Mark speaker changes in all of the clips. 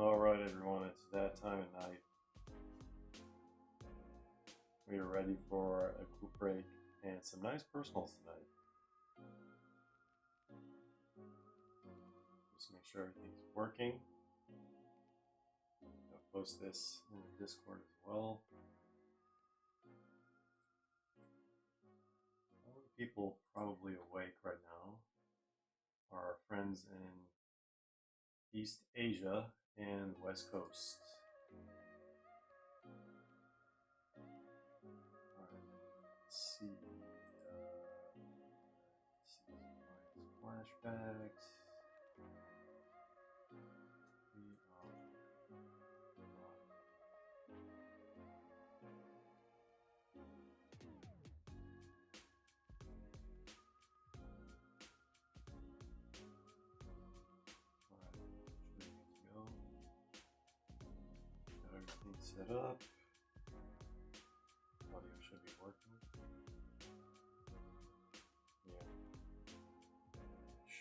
Speaker 1: Alright everyone, it's that time of night. We are ready for a quick break and some nice personals tonight. Just make sure everything's working. I'll post this in the Discord as well. All the people probably awake right now are our friends in East Asia and West Coast. Let's see. Flashbacks. Everything set up. Audio should be working. Yeah.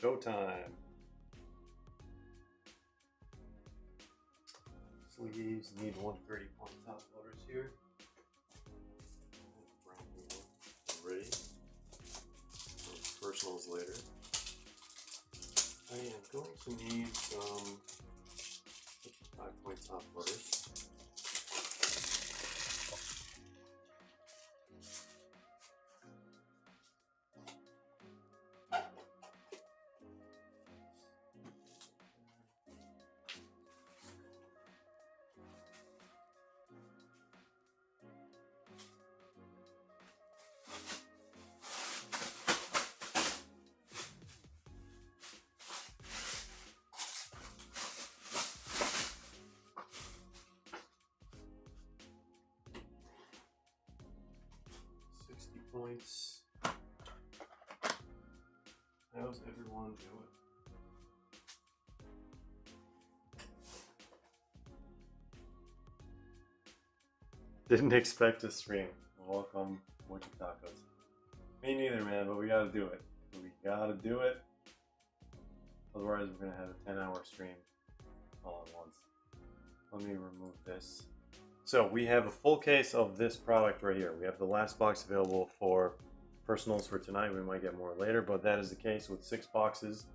Speaker 1: Showtime. Sleeves need 130-point top loaders here. Brand new one. Ready. Personals later. I am going to need some 5-point top loaders. Points. How's everyone doing? Didn't expect to stream. Welcome, Mochi Tacos. Me neither, man, but we gotta do it. We gotta do it. Otherwise, we're gonna have a 10-hour stream all at once. Let me remove this. So we have a full case of this product right here. We have the last box available for personals for tonight. We might get more later, but that is the case with 6 boxes.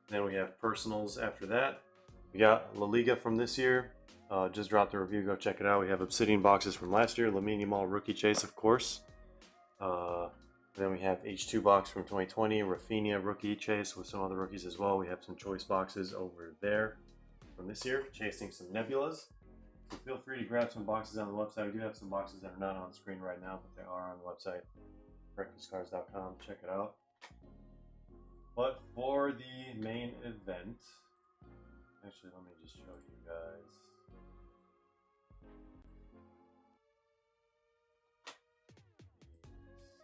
Speaker 1: Then we have personals after that. We got La Liga from this year. Just dropped a review. Go check it out. We have Obsidian boxes from last year. Lamine Yamal rookie chase, of course. Then we have H2 box from 2020. Rafinha rookie chase with some other rookies as well. We have some choice boxes over there from this year, chasing some Nebulas. So feel free to grab some boxes on the website. We do have some boxes that are not on the screen right now, but they are on the website, breakfastcards.com. Check it out. But for the main event, actually, let me just show you guys.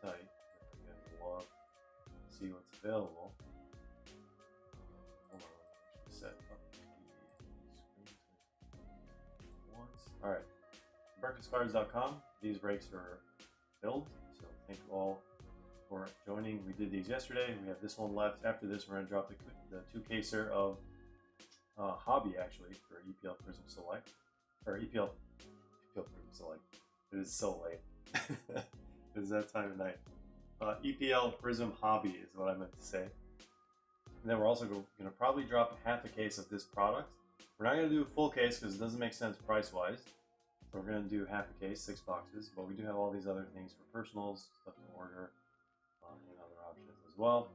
Speaker 1: The site. Again, love to see what's available. Hold on, let me set up the screen once. Alright, breakfastcards.com. These breaks are filled, so thank you all for joining. We did these yesterday. We have this one left. After this, we're going to drop the 2-caser of Hobby, actually, for EPL Prism Select. Or EPL Prism Select. It is so late. It is that time of night. EPL Prism Hobby is what I meant to say. And then we're also going to probably drop half a case of this product. We're not going to do a full case because it doesn't make sense price-wise. So we're going to do half a case, 6 boxes. But we do have all these other things for personals, stuff to order, and other options as well.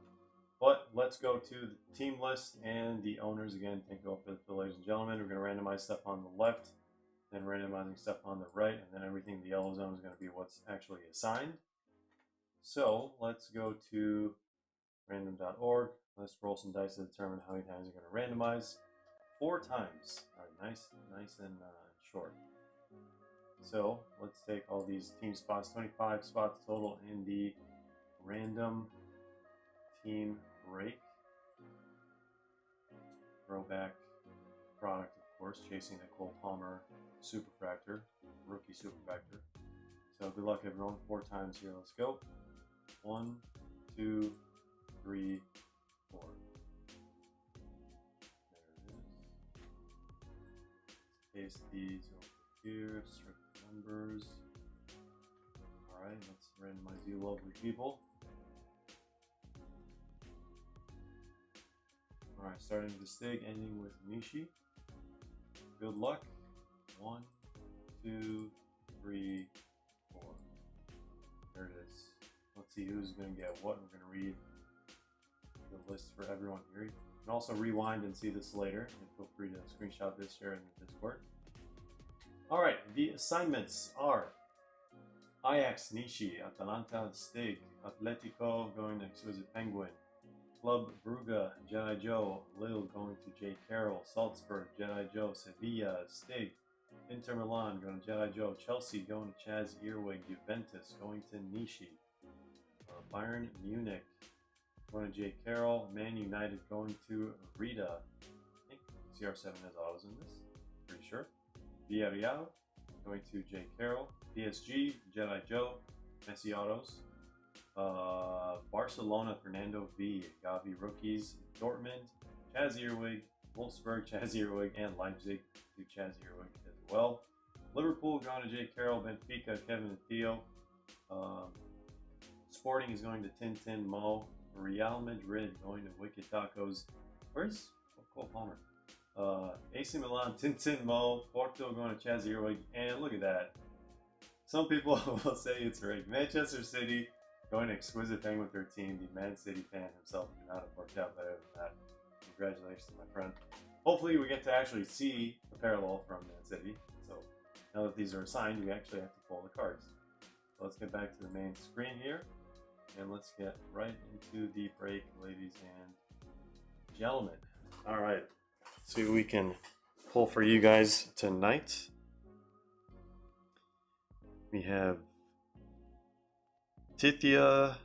Speaker 1: But let's go to the team list and the owners. Again, thank you all for the ladies and gentlemen. We're going to randomize stuff on the left, then randomizing stuff on the right, and then everything in the yellow zone is going to be what's actually assigned. So let's go to random.org. Let's roll some dice to determine how many times you're going to randomize. 4 times. All right, nice and short. So let's take all these team spots, 25 spots total in the random team break. Throwback product, of course, chasing the Cole Palmer Superfractor, rookie Superfractor. So good luck, everyone. 4 times here. Let's go. 1, 2, 3, 4. There it is. paste these over here, strip numbers. Alright, let's randomize you lovely people. Alright, starting with the Stig, ending with Nishi. Good luck. 1, 2, 3, 4. There it is. Let's see who's going to get what. We're going to read the list for everyone here. You can also rewind and see this later, and feel free to screenshot this, share it in the Discord. Alright, the assignments are Ajax Nishi, Atalanta Stig, Atletico going to Exquisite Penguin, Club Brugge Jedi Joe, Lille going to J. Carroll, Salzburg Jedi Joe, Sevilla Stig, Inter Milan going to Jedi Joe, Chelsea going to Chaz Earwig, Juventus going to Nishi, Bayern Munich going to J. Carroll, Man United going to Rita. I think CR7 has autos in this, pretty sure. Villarreal going to J. Carroll, PSG Jedi Joe, Messi autos. Barcelona Fernando V, Gavi rookies, Dortmund Chaz Earwig, Wolfsburg Chaz Earwig, and Leipzig to Chaz Earwig as well. Liverpool going to J. Carroll, Benfica Kevin and Theo. Sporting is going to Tintin Mo. Real Madrid going to Wicked Tacos. Where's Cole Palmer? AC Milan Tintin Mo. Porto going to Chaz Earwig, and look at that. Some people will say it's rigged. Manchester City going to Exquisite Penguin 13. The Man City fan himself could not have worked out better than that. Congratulations, my friend. Hopefully we get to actually see a parallel from Man City. So now that these are assigned, we actually have to pull the cards. So let's get back to the main screen here. And let's get right into the break, ladies and gentlemen. All right, let's see what we can pull for you guys tonight. We have Tithia.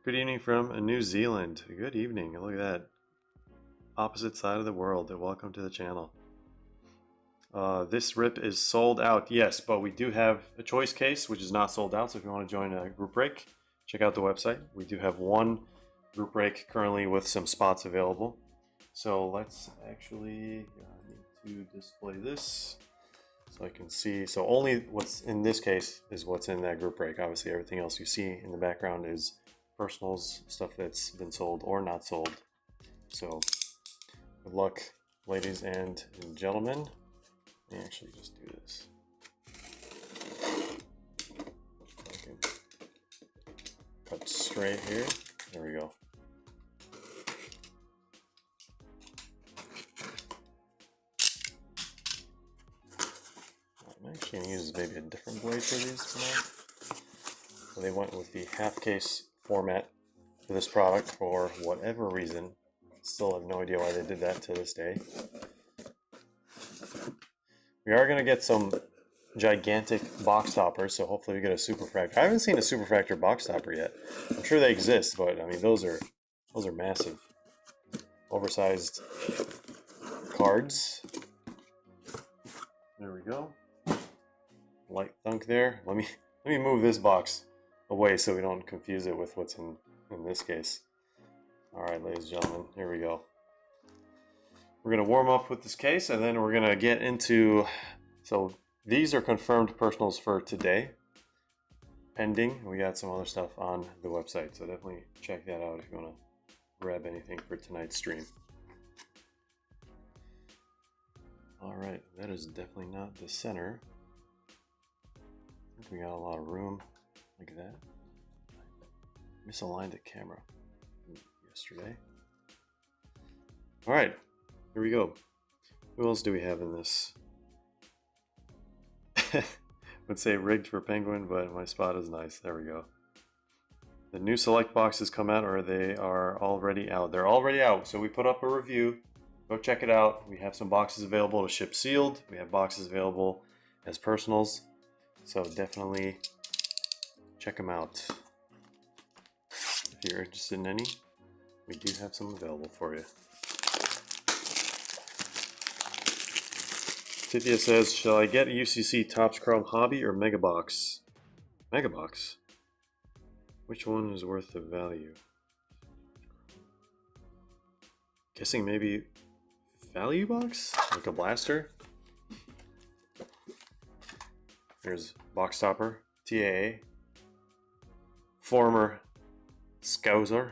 Speaker 1: Good evening from New Zealand. Good evening. Look at that. Opposite side of the world. Welcome to the channel. This rip is sold out. Yes, but we do have a choice case, which is not sold out. So if you want to join a group break, check out the website. We do have one group break currently with some spots available. So let's actually, I need to display this so I can see. So only what's in this case is what's in that group break. Obviously everything else you see in the background is personals, stuff that's been sold or not sold. So good luck, ladies and gentlemen. Let me actually just do this. Cut straight here. There we go. I'm actually going to use maybe a different blade for these for now. So they went with the half case format for this product for whatever reason. Still have no idea why they did that to this day. We are going to get some gigantic box toppers, so hopefully we get a superfractor. I haven't seen a superfractor box topper yet. I'm sure they exist, but I mean those are massive, oversized cards. There we go. Light thunk there. Let me move this box away so we don't confuse it with what's in this case. All right, ladies and gentlemen, here we go. We're gonna warm up with this case, and then we're gonna get into. So these are confirmed personals for today. Pending, we got some other stuff on the website, so definitely check that out if you want to grab anything for tonight's stream. All right, that is definitely not the center. I think we got a lot of room like that. Misaligned the camera yesterday. All right, here we go. Who else do we have in this? Would say rigged for Penguin, but my spot is nice. There we go. The new select boxes come out, or they are already out. They're already out, so we put up a review. Go check it out. We have some boxes available to ship sealed. We have boxes available as personals, so definitely check them out. If you're interested in any, we do have some available for you. Tithia says, shall I get a UCC Topps Chrome Hobby or Mega Box? Mega Box? Which one is worth the value? Guessing maybe Value Box? Like a blaster? Here's box topper, TAA, former Scouser.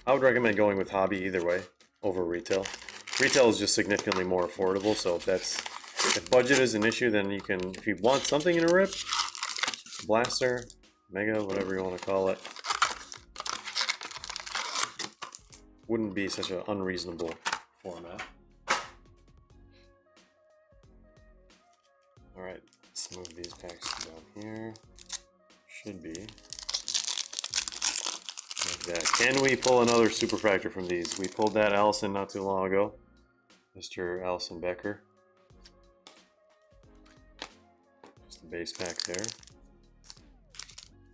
Speaker 1: I would recommend going with hobby either way over retail. Retail is just significantly more affordable, so if budget is an issue, then you can, if you want something in a rip, blaster, mega, whatever you want to call it, wouldn't be such an unreasonable format. Alright, let's move these packs down here. Should be like that. Can we pull another superfractor from these? We pulled that Allison not too long ago. Mr. Allison Becker. Just the base pack there.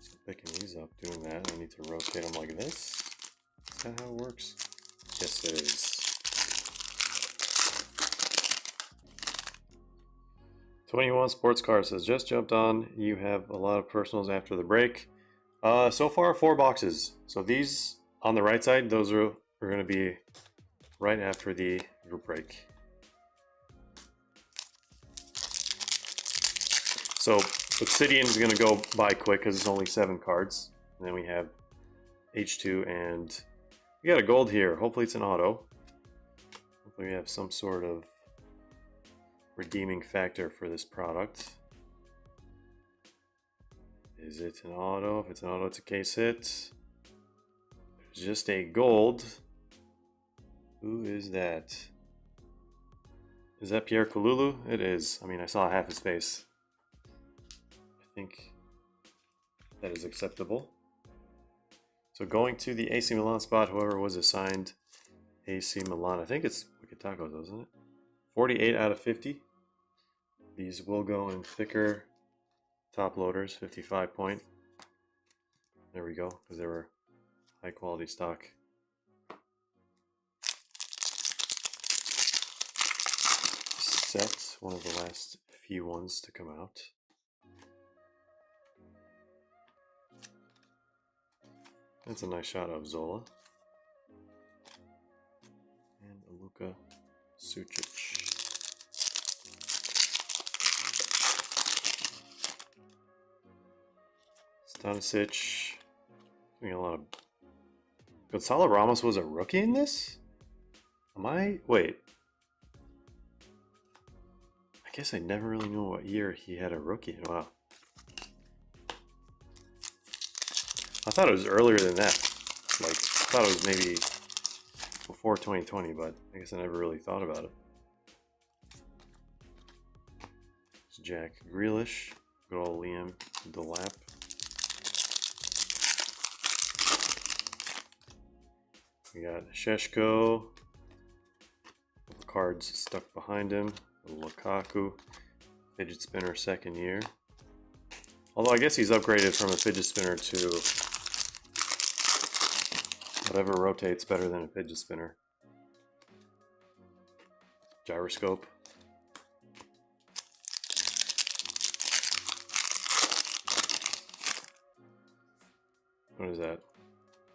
Speaker 1: So picking these up, doing that, I need to rotate them like this. Is that how it works? Yes, it is. 21 Sports Car says, just jumped on. You have a lot of personals after the break. So far, 4 boxes. So these on the right side, those are going to be right after the group break. So Obsidian is going to go by quick because it's only 7 cards. And then we have H2 and we got a gold here. Hopefully it's an auto. Hopefully we have some sort of redeeming factor for this product. Is it an auto? If it's an auto, it's a case hit. There's just a gold. Who is that? Is that Pierre Kululu? It is. I mean, I saw half his face. I think that is acceptable. So going to the AC Milan spot, whoever was assigned AC Milan, I think it's Wicked Tacos, isn't it? 48 out of 50. These will go in thicker top loaders, 55 point. There we go, because they were high quality stock. Set, one of the last few ones to come out. That's a nice shot of Zola. And Luka Sucic. Stanisic. Doing a lot of... Gonzalo Ramos was a rookie in this? Wait. I guess I never really knew what year he had a rookie. Wow. I thought it was earlier than that. Like, I thought it was maybe before 2020, but I guess I never really thought about it. It's Jack Grealish. Good old Liam Delap. We got Sheshko. Cards stuck behind him. Lukaku. Fidget spinner second year. Although I guess he's upgraded from a fidget spinner to whatever rotates better than a fidget spinner. Gyroscope. What is that?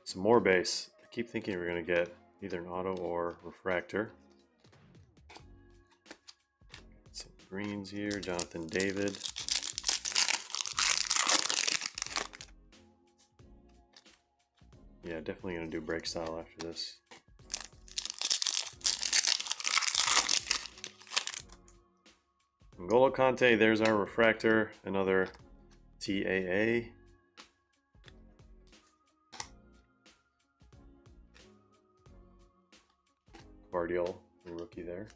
Speaker 1: Some more base. I keep thinking we're going to get either an auto or refractor. Some greens here. Jonathan David. Yeah, definitely going to do break style after this. N'Golo Kante, there's our refractor, another TAA. Vardiol, the rookie there.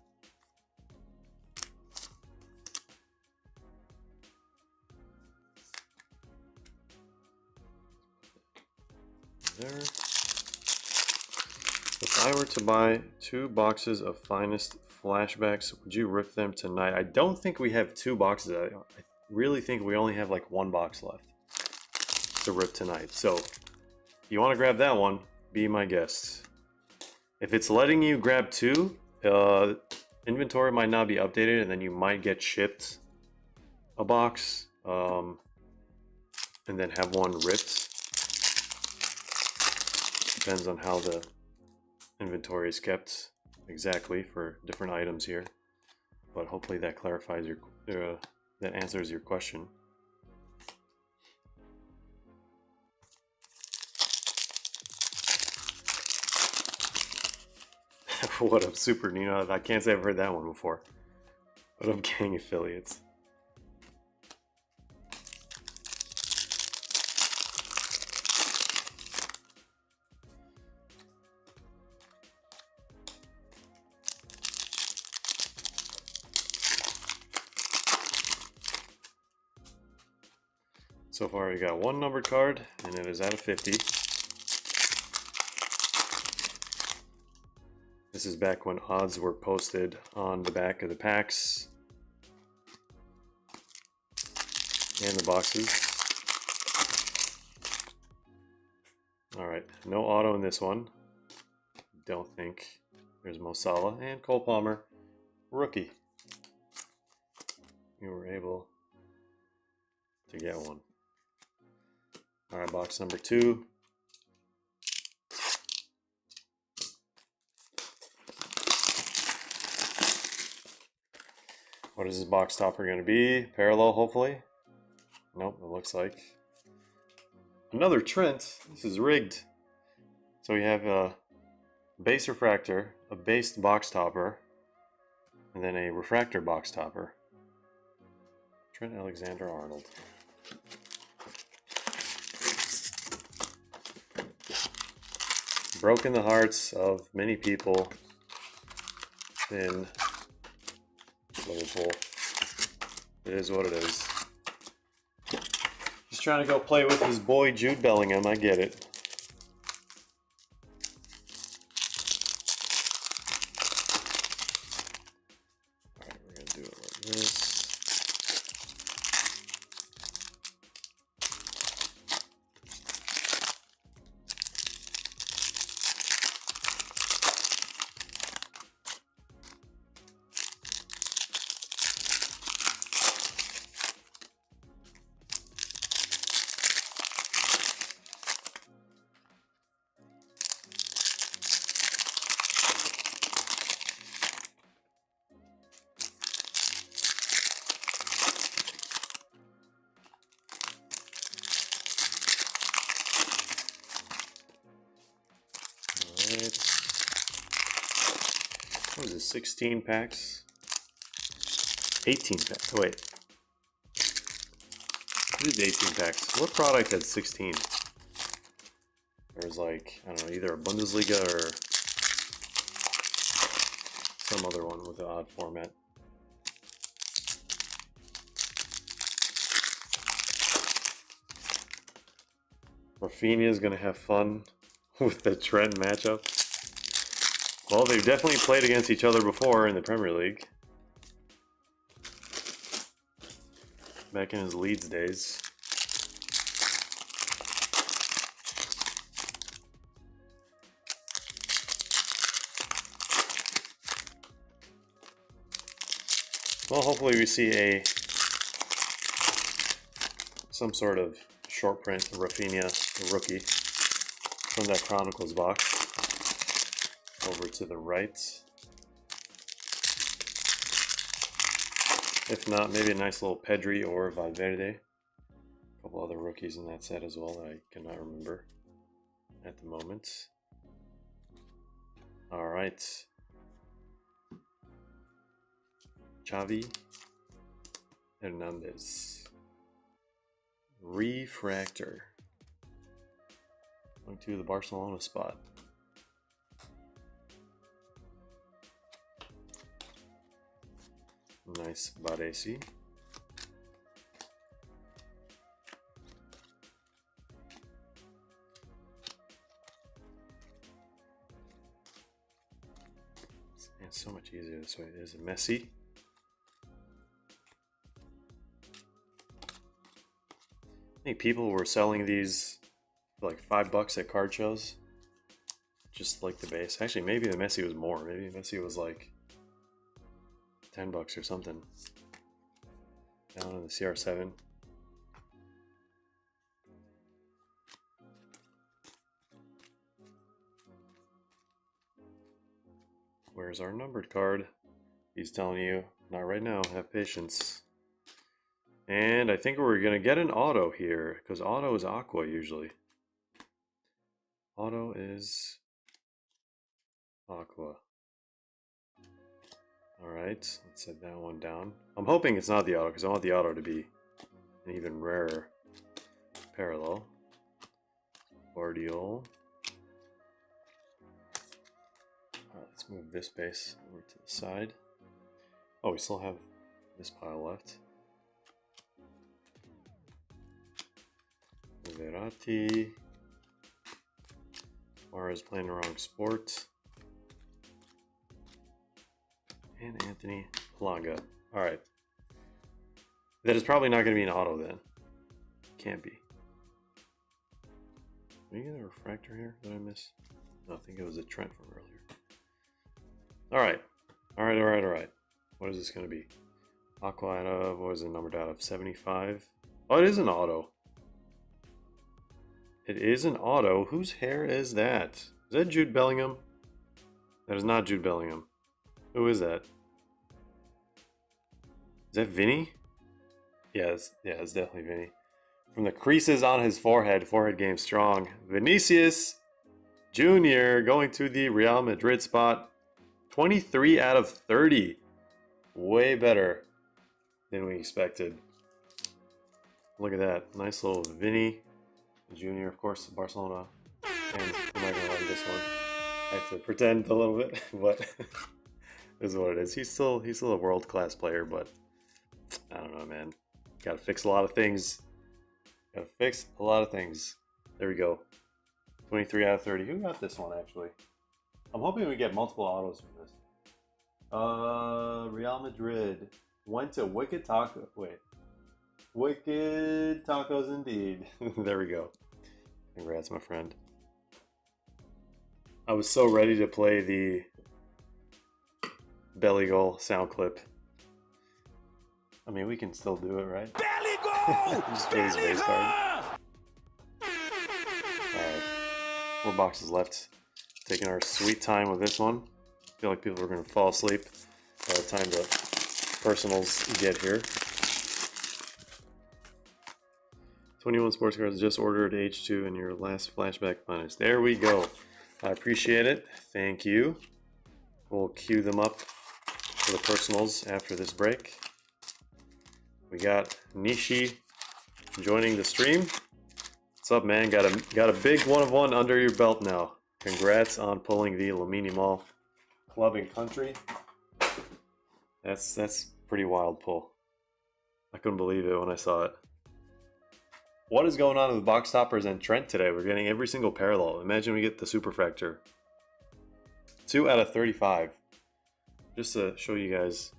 Speaker 1: There. If I were to buy 2 boxes of finest flashbacks, would you rip them tonight? I don't think we have 2 boxes. I really think we only have like 1 box left to rip tonight. So if you want to grab that one, be my guest. If it's letting you grab 2, inventory might not be updated, and then you might get shipped a box and then have one ripped. Depends on how the inventory is kept exactly for different items here. but hopefully that clarifies your that answers your question. What up, Super Nino? I can't say I've heard that one before. What up, gang affiliates? So far, we got one numbered card, and it is out of 50. This is back when odds were posted on the back of the packs and the boxes. Alright, no auto in this one. Don't think. There's Mo Salah and Cole Palmer, rookie. You were able to get one. Alright, box number 2. What is this box topper going to be? Parallel, hopefully? Nope, it looks like another Trent. This is rigged. So we have a base refractor, a base box topper, and then a refractor box topper. Trent Alexander-Arnold. Broken the hearts of many people in Liverpool. It is what it is. He's trying to go play with his boy Jude Bellingham, I get it. Alright, we're going to do it like this. What is this, 16 packs? 18 packs, oh, wait. What is 18 packs? What product had 16? There's like, I don't know, either a Bundesliga or some other one with an odd format. Rafinha is going to have fun with the Trent matchup. Well, they've definitely played against each other before in the Premier League. Back in his Leeds days. Well, hopefully we see some sort of short print Rafinha rookie from that Chronicles box. Over to the right. If not, maybe a nice little Pedri or Valverde. A couple other rookies in that set as well that I cannot remember at the moment. Alright. Xavi Hernandez. Refractor. Going to the Barcelona spot. Nice Baresi. It's so much easier this way. There's a Messi. I think people were selling these for like $5 at card shows. Just like the base. Actually, maybe the Messi was more. Maybe Messi was like $10 or something. Down in the CR7. Where's our numbered card? He's telling you Not right now. Have patience. And I think we're going to get an auto here, because auto is aqua usually. Auto is aqua. Alright, let's set that one down. I'm hoping it's not the auto, because I want the auto to be an even rarer parallel. Cordial. Alright, let's move this base over to the side. Oh, we still have this pile left. Verratti. Suarez playing the wrong sport. And Anthony Planga. Alright. That is probably not going to be an auto then. Can't be. Did we get a refractor here? Did I miss? No, I think it was a Trent from earlier. Alright. Alright. What is this going to be? Aqua out of, what is it numbered out of? 75. Oh, it is an auto. It is an auto. Whose hair is that? Is that Jude Bellingham? That is not Jude Bellingham. Who is that? Is that Vinny? Yeah, it's definitely Vinny. From the creases on his forehead game strong. Vinicius Jr. going to the Real Madrid spot. 23 out of 30. Way better than we expected. Look at that. Nice little Vinny Jr. Of course, Barcelona. And I'm not going to like this one. I have to pretend a little bit, but this is what it is. He's still a world-class player, but I don't know, man. Gotta fix a lot of things. There we go. 23 out of 30. Who got this one, actually? I'm hoping we get multiple autos from this. Real Madrid went to Wicked Taco. Wait. Wicked Tacos indeed. There we go. Congrats, my friend. I was so ready to play the belly goal sound clip. I mean, we can still do it, right? Belly goal! Just play his base card. Alright. 4 boxes left. Taking our sweet time with this one. I feel like people are going to fall asleep by the time the personals get here. 21 sports cards just ordered H2 in your last flashback finest. There we go. I appreciate it. Thank you. We'll queue them up for the personals after this break. We got Nishi joining the stream. What's up, man? Got a big 1-of-1 under your belt now. Congrats on pulling the Lamini Mall Club and Country. That's pretty wild pull. I couldn't believe it when I saw it. What is going on with box toppers and Trent today? We're getting every single parallel. Imagine we get the Superfractor. 2 out of 35. Just to show you guys,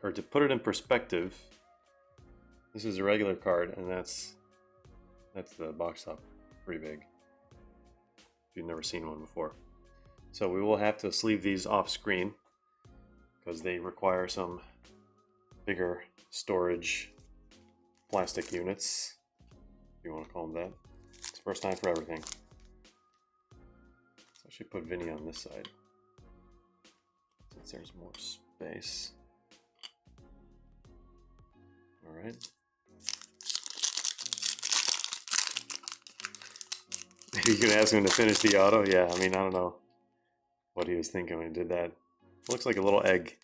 Speaker 1: or to put it in perspective, this is a regular card, and that's the box topper. Pretty big. If you've never seen one before. So we will have to sleeve these off screen because they require some bigger storage plastic units. If you want to call them that. It's first time for everything. So I should put Vinny on this side, since there's more space. Alright. Maybe you can ask him to finish the auto. Yeah, I mean, I don't know what he was thinking when he did that. Looks like a little egg.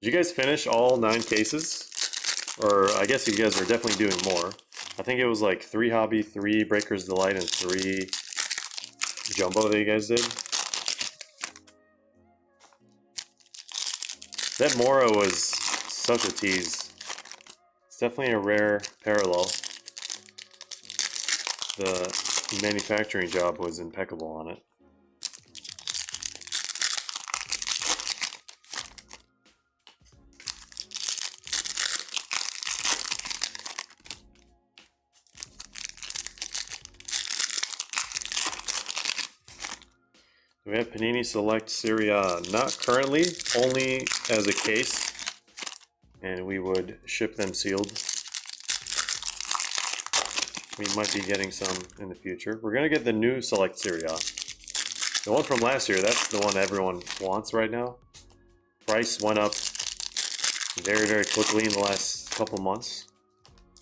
Speaker 1: Did you guys finish all 9 cases? Or I guess you guys are definitely doing more. I think it was like 3 Hobby, 3 Breaker's Delight, and 3 Jumbo that you guys did. That Mora was such a tease. It's definitely a rare parallel. The manufacturing job was impeccable on it. We have Panini Select Serie A. Not currently, only as a case. And we would ship them sealed. We might be getting some in the future. We're going to get the new Select Serie A. The one from last year, that's the one everyone wants right now. Price went up very, very quickly in the last couple months.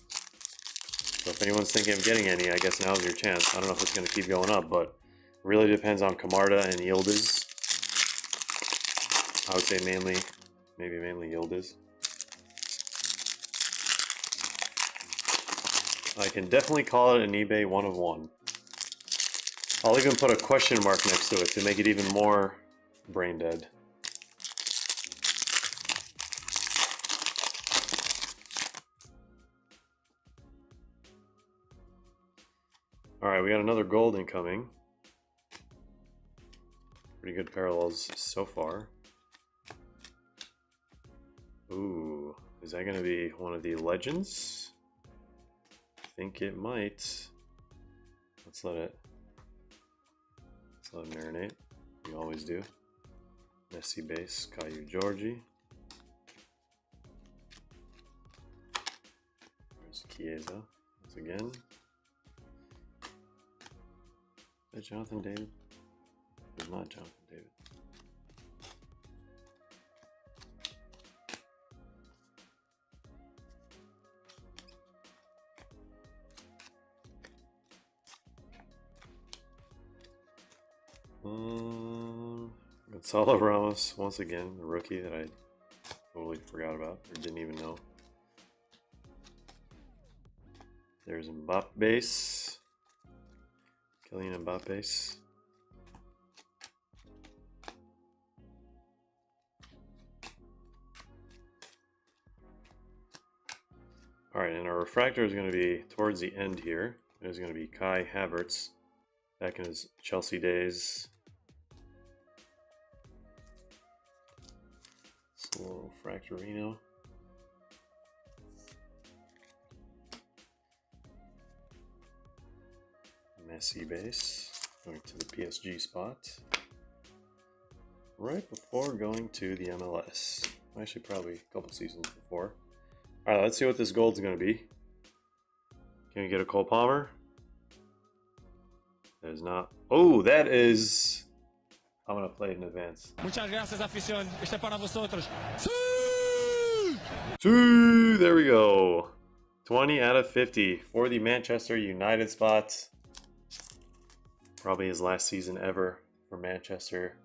Speaker 1: So if anyone's thinking of getting any, I guess now's your chance. I don't know if it's going to keep going up, but it really depends on Camarda and Yildiz. I would say mainly Yildiz. I can definitely call it an eBay 1 of 1. I'll even put a question mark next to it to make it even more brain dead. Alright, we got another gold incoming. Pretty good parallels so far. Ooh, is that going to be one of the legends? I think it might. Let's let it marinate. We always do. Messi base, Caillou Georgie. There's Chiesa once again. Is that Jonathan David? It's not Jonathan David. Gonzalo Ramos, once again, the rookie that I totally forgot about, or didn't even know. There's Mbappé, Kylian Mbappé. Alright, and our refractor is going to be towards the end here. There's going to be Kai Havertz, back in his Chelsea days. It's a little Fractorino. Messi base, going to the PSG spot. Right before going to the MLS. Actually, probably a couple seasons before. Alright, let's see what this gold's going to be. Can we get a Cole Palmer? That is not. Oh, that is. I'm going to play it in advance.
Speaker 2: Muchas gracias, afición. Este para vosotros.
Speaker 1: There we go. 20 out of 50 for the Manchester United spot. Probably his last season ever for Manchester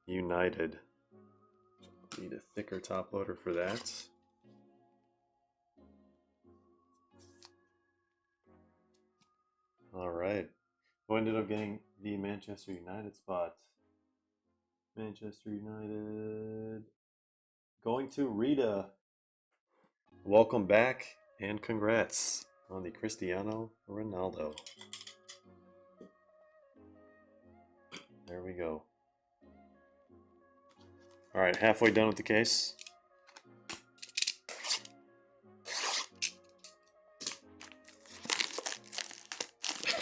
Speaker 1: United. Need a thicker top loader for that. Alright. Who ended up getting the Manchester United spot? Manchester United. Going to Rita. Welcome back and congrats on the Cristiano Ronaldo. There we go. Alright, halfway done with the case.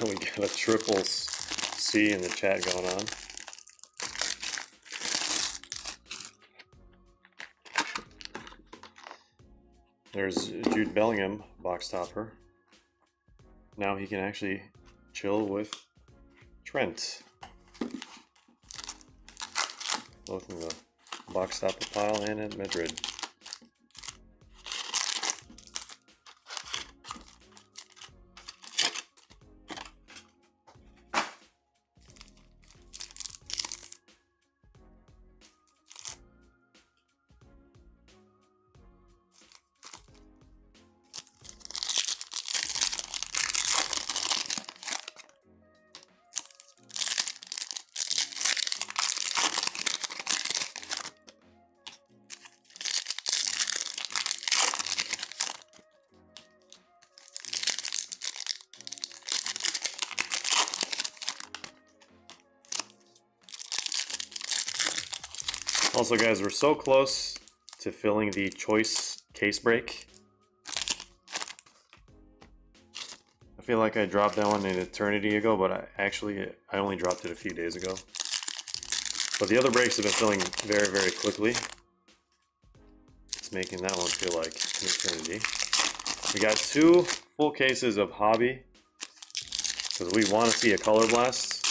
Speaker 1: We got a triple C in the chat going on. There's Jude Bellingham, box topper. Now he can actually chill with Trent. Both in the box topper pile and at Madrid. Also, guys, we're so close to filling the choice case break. I feel like I dropped that one an eternity ago, but I only dropped it a few days ago. But the other breaks have been filling very, very quickly. It's making that one feel like an eternity. We got 2 full cases of Hobby, because we want to see a color blast.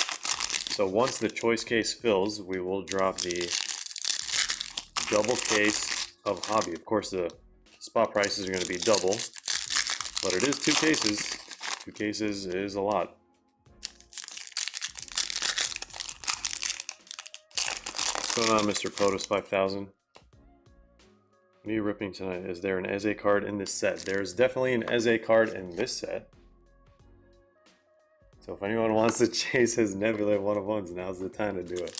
Speaker 1: So once the choice case fills, we will drop the double case of Hobby. Of course, the spot prices are going to be double, but it is 2 cases. 2 cases is a lot. What's going on, Mr. POTUS 5000? What are you ripping tonight? Is there an Eze card in this set? There's definitely an Eze card in this set. So if anyone wants to chase his Nebula 1-of-1s, now's the time to do it.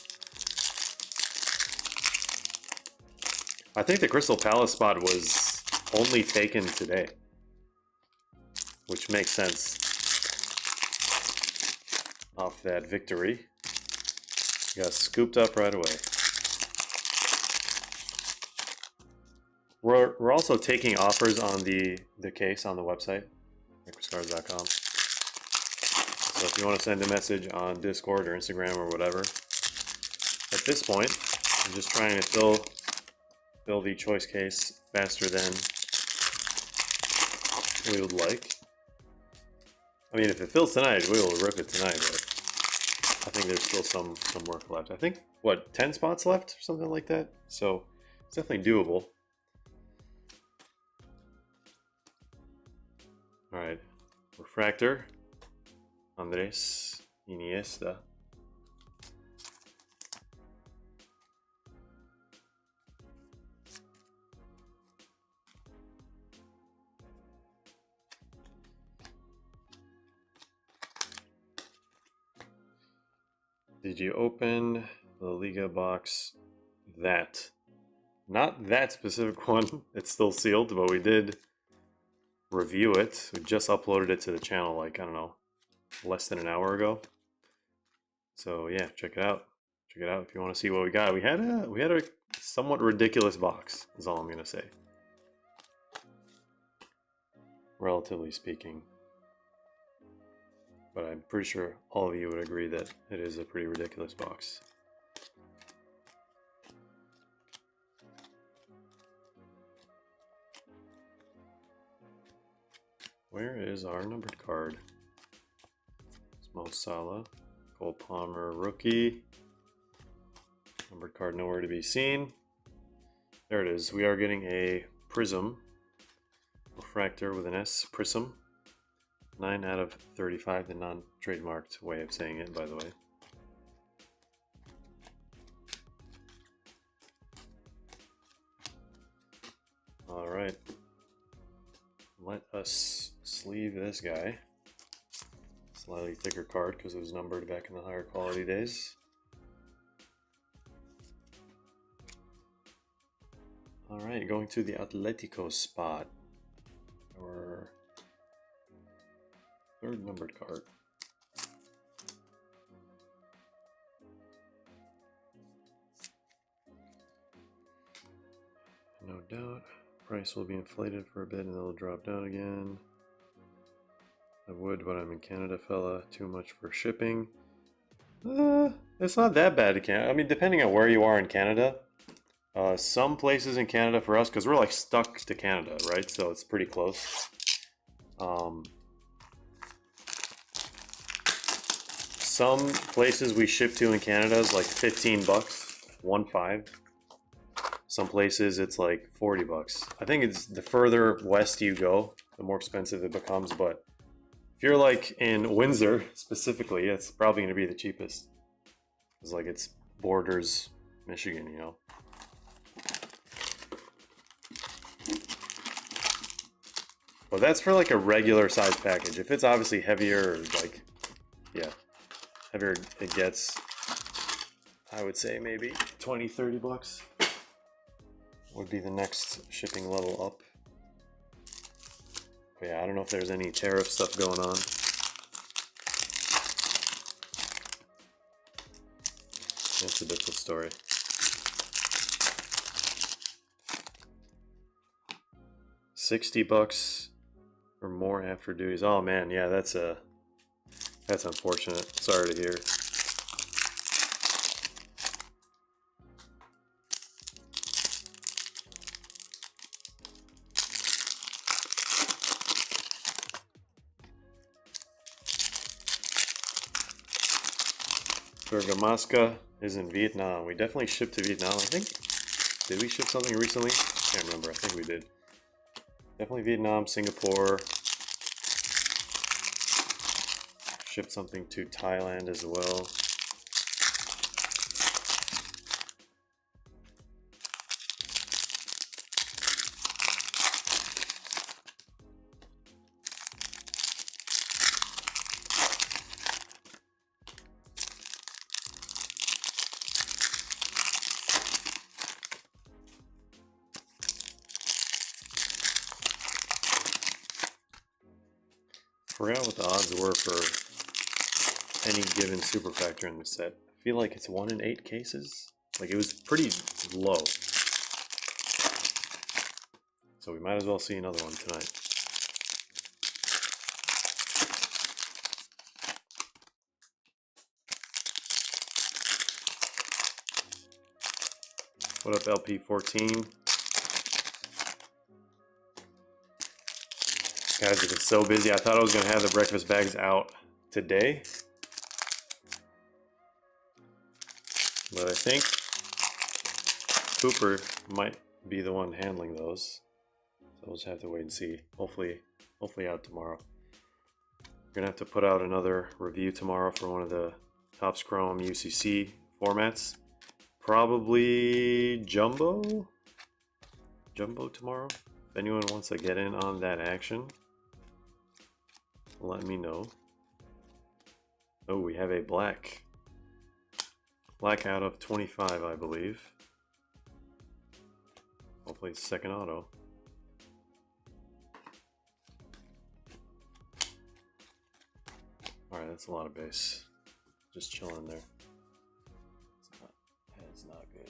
Speaker 1: I think the Crystal Palace spot was only taken today, which makes sense off that victory. Got scooped up right away. We're also taking offers on the case on the website, microscards.com. So if you want to send a message on Discord or Instagram or whatever, at this point, I'm just trying to fill the choice case faster than we would like. I mean, if it fills tonight, we will rip it tonight, but I think there's still some work left. I think, what, 10 spots left or something like that? So it's definitely doable. All right, Refractor, Andres Iniesta. Did you open the Liga box? That. Not that specific one. It's still sealed, but we did review it. We just uploaded it to the channel like, I don't know, less than an hour ago. So yeah, check it out. Check it out if you want to see what we got. We had a somewhat ridiculous box, is all I'm gonna say. Relatively speaking. But I'm pretty sure all of you would agree that it is a pretty ridiculous box. Where is our numbered card? Mo Salah, Cole Palmer rookie. Numbered card nowhere to be seen. There it is. We are getting a Prism. Refractor with an S. Prism. 9 out of 35, the non-trademarked way of saying it, by the way. All right. Let us sleeve this guy. Slightly thicker card because it was numbered back in the higher quality days. All right, going to the Atletico spot. Our third numbered card. No doubt. Price will be inflated for a bit and then it'll drop down again. I would, but I'm in Canada, fella. Too much for shipping. It's not that bad to Canada. I mean, depending on where you are in Canada. Some places in Canada for us, because we're like stuck to Canada, right? So it's pretty close. Some places we ship to in Canada is like 15 bucks, 1.5. Some places it's like 40 bucks. I think it's the further west you go, the more expensive it becomes. But if you're like in Windsor specifically, it's probably going to be the cheapest. It's like it's borders Michigan, you know. But that's for like a regular size package. If it's obviously heavier, like, yeah, heavier it gets, I would say maybe 20, 30 bucks would be the next shipping level up. But yeah, I don't know if there's any tariff stuff going on. That's a different story. $60 or more after duties. Oh man, yeah, that's unfortunate. Sorry to hear. Bergamasca is in Vietnam. We definitely shipped to Vietnam. I think, did we ship something recently? I can't remember. I think we did. Definitely Vietnam, Singapore. Shipped something to Thailand as well. Forgot what the odds were for any given super factor in the set. I feel like it's 1 in 8 cases. Like, it was pretty low. So we might as well see another one tonight. What up, LP14? Guys, it's been so busy. I thought I was going to have the breakfast bags out today. But I think Cooper might be the one handling those. So we'll just have to wait and see. Hopefully out tomorrow. We're going to have to put out another review tomorrow for one of the Topps Chrome UCC formats. Probably Jumbo tomorrow. If anyone wants to get in on that action, let me know. Oh, we have a black out of 25, I believe. Hopefully it's second auto. Alright, that's a lot of base. Just chilling there. It's not good.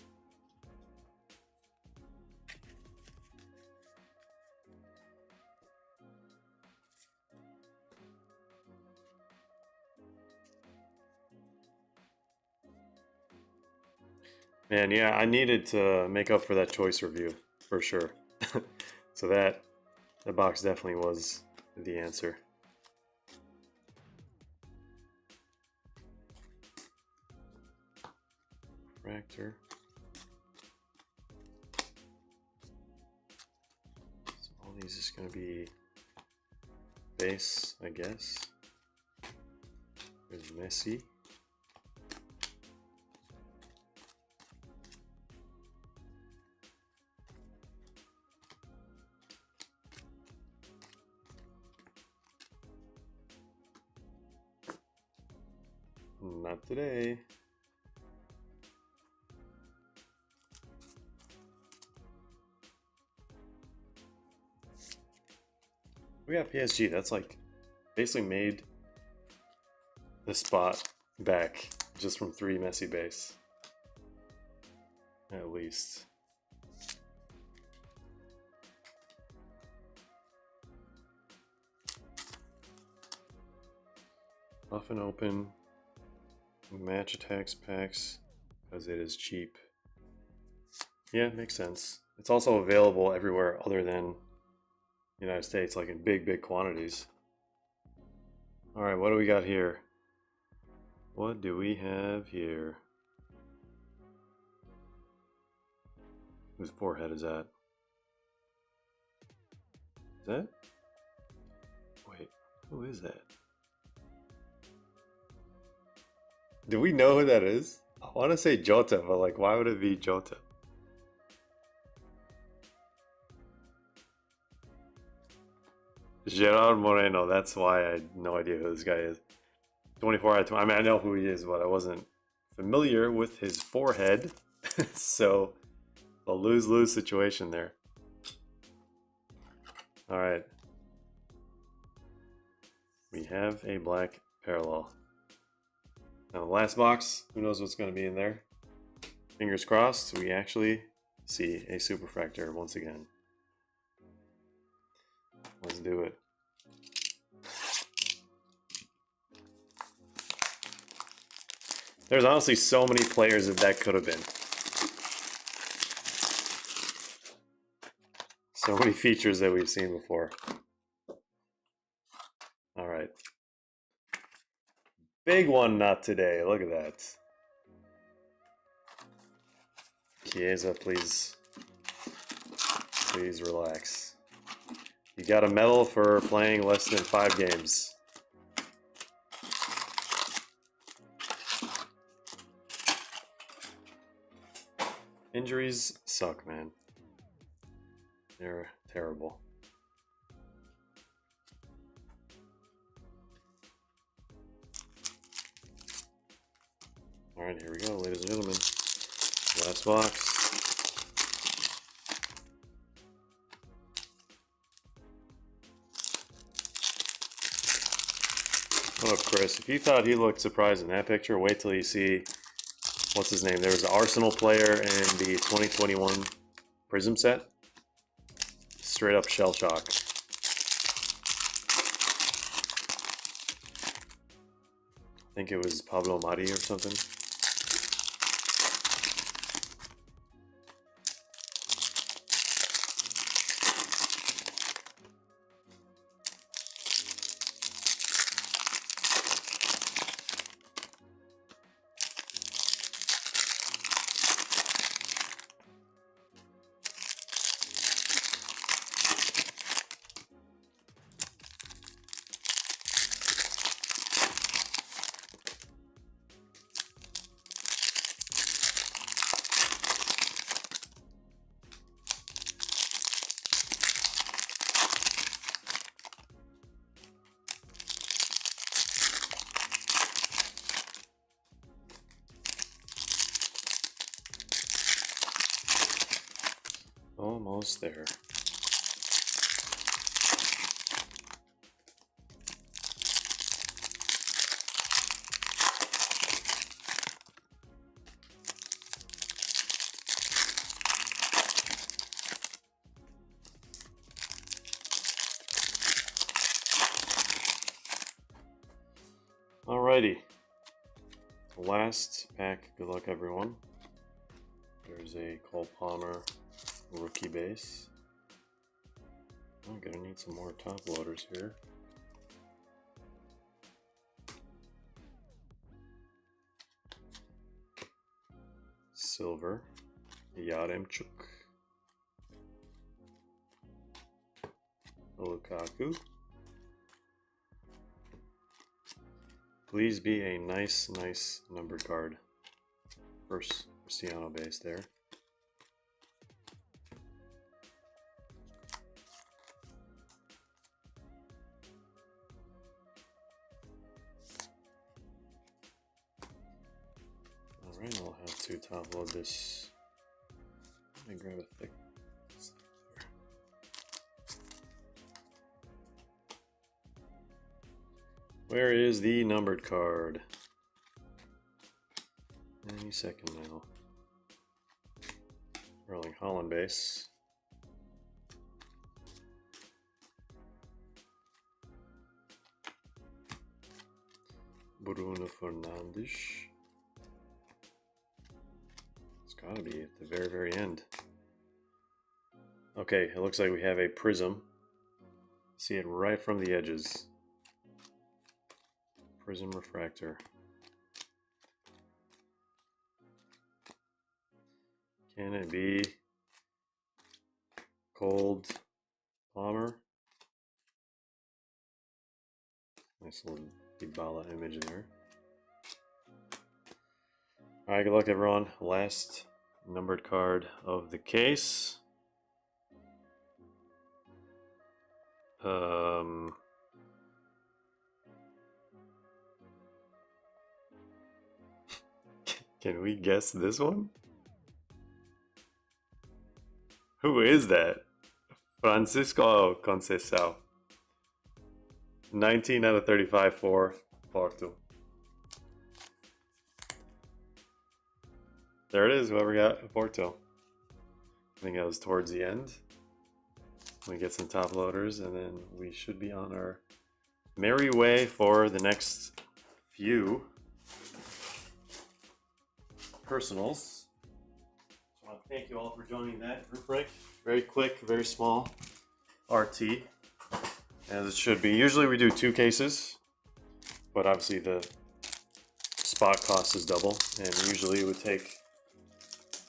Speaker 1: Man, yeah, I needed to make up for that choice review, for sure. So that box definitely was the answer. Fractor. So all these is going to be base, I guess. There's Messi. Not today. We got PSG. That's like basically made the spot back just from 3 Messi base. At least. Often open match attacks packs because it is cheap. Yeah, makes sense. It's also available everywhere other than the United States, like in big quantities. Alright, what do we got here? What do we have here? Whose forehead is that? Is that? Wait, who is that? Do we know who that is? I want to say Jota, but like, why would it be Jota? Gerard Moreno, that's why I had no idea who this guy is. 24 out of 20. I mean, I know who he is, but I wasn't familiar with his forehead. So, a lose-lose situation there. Alright. We have a black parallel. Now, the last box, who knows what's going to be in there? Fingers crossed, we actually see a superfractor once again. Let's do it. There's honestly so many players that could have been. So many features that we've seen before. All right. Big one, not today. Look at that. Chiesa, please. Please relax. You got a medal for playing less than 5 games. Injuries suck, man. They're terrible. Alright, here we go, ladies and gentlemen. Last box. Oh, Chris, if you thought he looked surprised in that picture, wait till you see, what's his name? There was an Arsenal player in the 2021 Prism set. Straight up shell shock. I think it was Pablo Mari or something. Almost there. Alrighty. Last pack. Good luck, everyone. There's a Cole Palmer rookie base. I'm gonna need some more top loaders here. Silver, Yaremchuk, Lukaku. Please be a nice numbered card. First Cristiano base there. Alright, I'll have to top load this. Let me grab a thick. Where is the numbered card? Any second now. Erling Haaland base. Bruno Fernandes. It's gotta be at the very end. Okay, it looks like we have a prism. See it right from the edges. Prism refractor. Can it be Cold Palmer? Nice little Dybala image there. Alright, good luck everyone. Last numbered card of the case. Can we guess this one? Who is that? Francisco Conceição. 19 out of 35 for Porto. There it is, whoever got Porto. I think that was towards the end. We get some top loaders and then we should be on our merry way for the next few personals. I want to thank you all for joining that group break. Very quick, very small RT, as it should be. Usually we do 2 cases, but obviously the spot cost is double, and usually it would take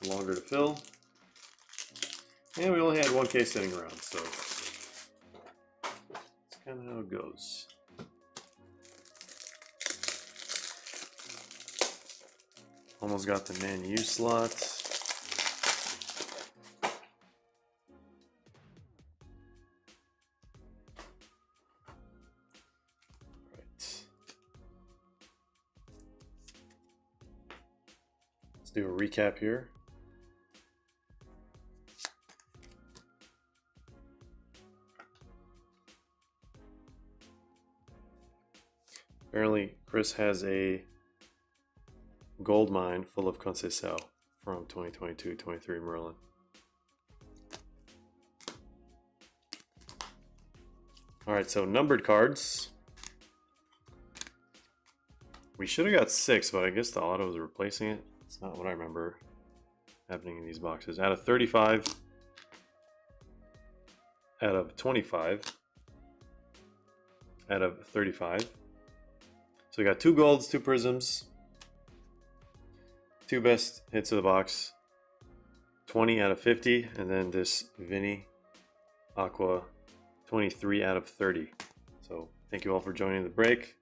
Speaker 1: longer to fill. And we only had one case sitting around, so that's kind of how it goes. Almost got the Man U slot. Right. Let's do a recap here. Apparently, Chris has a gold mine full of Conceição from 2022-23 Merlin. Alright, so numbered cards. We should have got 6, but I guess the auto is replacing it. It's not what I remember happening in these boxes. Out of 35, out of 25, out of 35. So we got 2 golds, 2 prisms, 2 best hits of the box, 20 out of 50, and then this Vinny Aqua 23 out of 30. So thank you all for joining the break.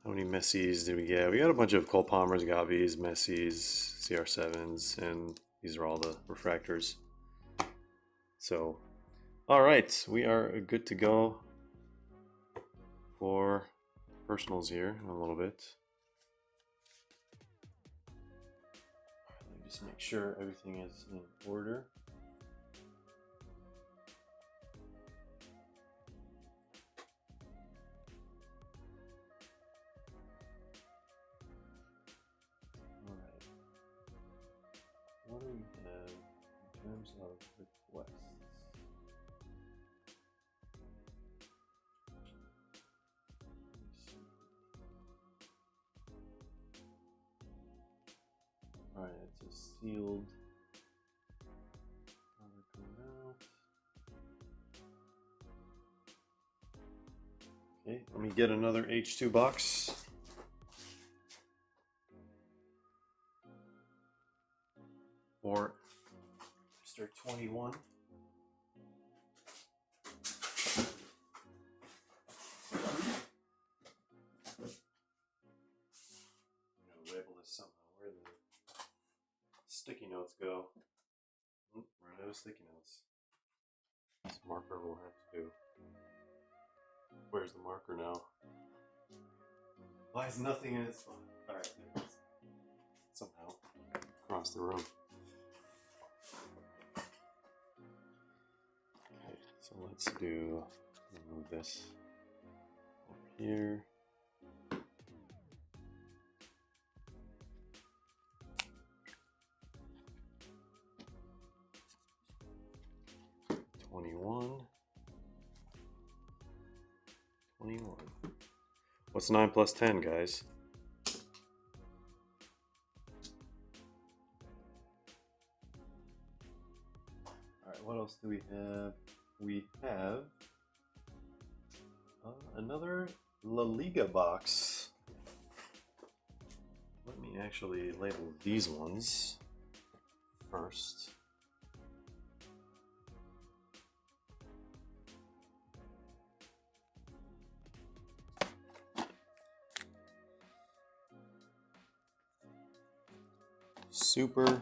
Speaker 1: How many Messis did we get? We got a bunch of Cole Palmers, Gavis, Messis, CR7s, and these are all the refractors. So, all right, we are good to go for personals here in a little bit. Let me just make sure everything is in order. All right. What do we have in terms of requests? Alright, it's a sealed okay, let me get another H2 box. For Mr. 21. Label this somehow. Where the sticky notes go? Run out of sticky notes. This marker will have to do. Where's the marker now? Why is nothing in its spot? Alright, there it is. Somehow across the room. Okay, so let's do. Move this over here. What's 9 plus 10, guys? Alright, what else do we have? We have another La Liga box. Let me actually label these ones first. Super.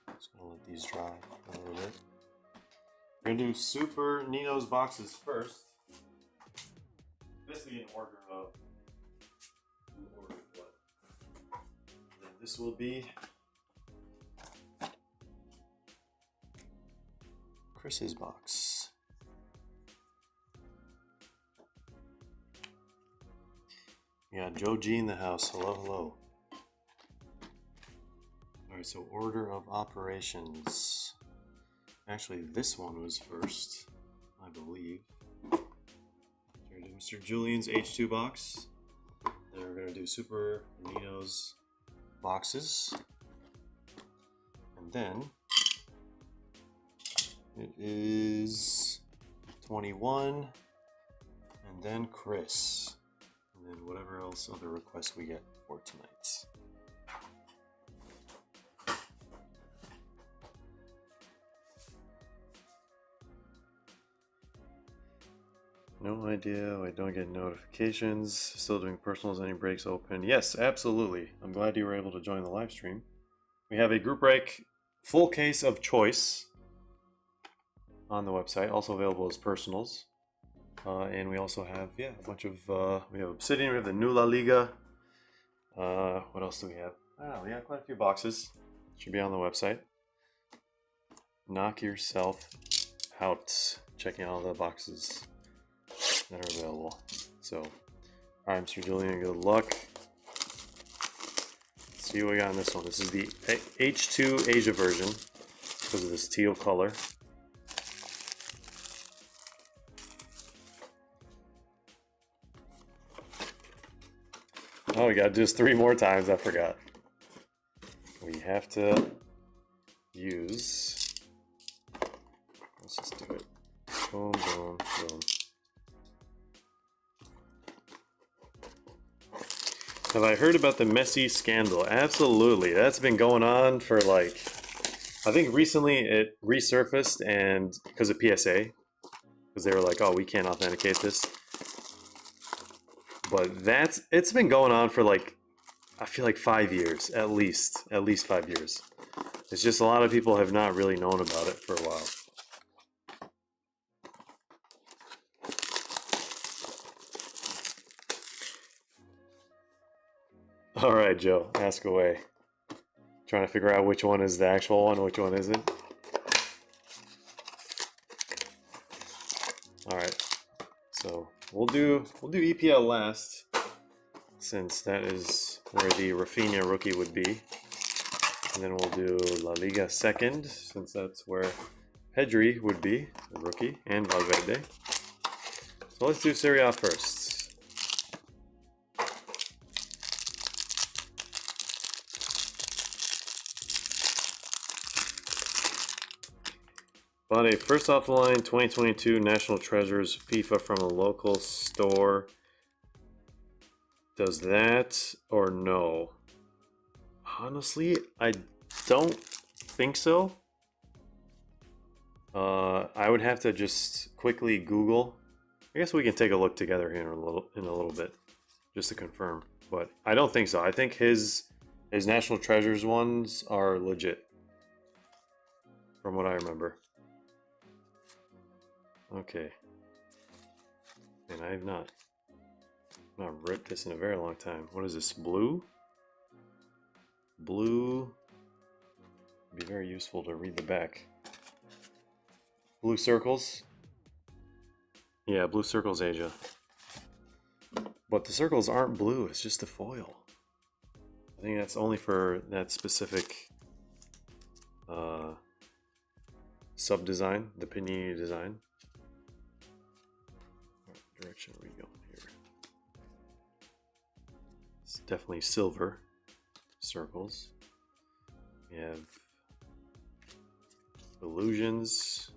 Speaker 1: Just gonna let these dry a little bit. We're gonna do Super Nino's boxes first. Basically in order of what. Then this will be Chris's box. We got Joe G in the house. Hello, hello. Alright, so order of operations. Actually, this one was first, I believe. Mr. Julian's H2 box. Then we're going to do Super Nino's boxes. And then it is 21, And then Chris. And then whatever else other requests we get for tonight's. No idea. I don't get notifications. Still doing personals. Any breaks open? Yes, absolutely. I'm glad you were able to join the live stream. We have a group break full case of choice on the website, also available as personals. And we also have, a bunch of, we have Obsidian, we have the new La Liga. What else do we have? Oh, we have quite a few boxes. Should be on the website. Knock yourself out. Checking out all the boxes that are available. So, alright, Mr. Julian, good luck. Let's see what we got on this one. This is the H2 Asia version because of this teal color. Oh, we gotta do this 3 more times. I forgot. We have to use. Let's just do it. Boom, boom, boom. Have I heard about the Messi scandal? Absolutely. That's been going on for like, I think recently it resurfaced, and because of PSA, because they were like, oh, we can't authenticate this. But it's been going on for like, I feel like 5 years, at least 5 years. It's just a lot of people have not really known about it for a while. All right, Joe, ask away. Trying to figure out which one is the actual one, which one isn't. All right, so we'll do EPL last, since that is where the Rafinha rookie would be, and then we'll do La Liga second, since that's where Pedri would be, the rookie, and Valverde. So let's do Serie A first. Bought a first off the line 2022 National Treasures FIFA from a local store. Does that or no? Honestly, I don't think so. I would have to just quickly Google. I guess we can take a look together here in a little bit, just to confirm. But I don't think so. I think his National Treasures ones are legit, from what I remember. Okay. And I have not ripped this in a very long time. What is this? Blue? Blue. Would be very useful to read the back. Blue circles. Yeah, blue circles Asia. But the circles aren't blue, it's just a foil. I think that's only for that specific sub-design, the Panini design. What direction are we going here? It's definitely silver circles. We have illusions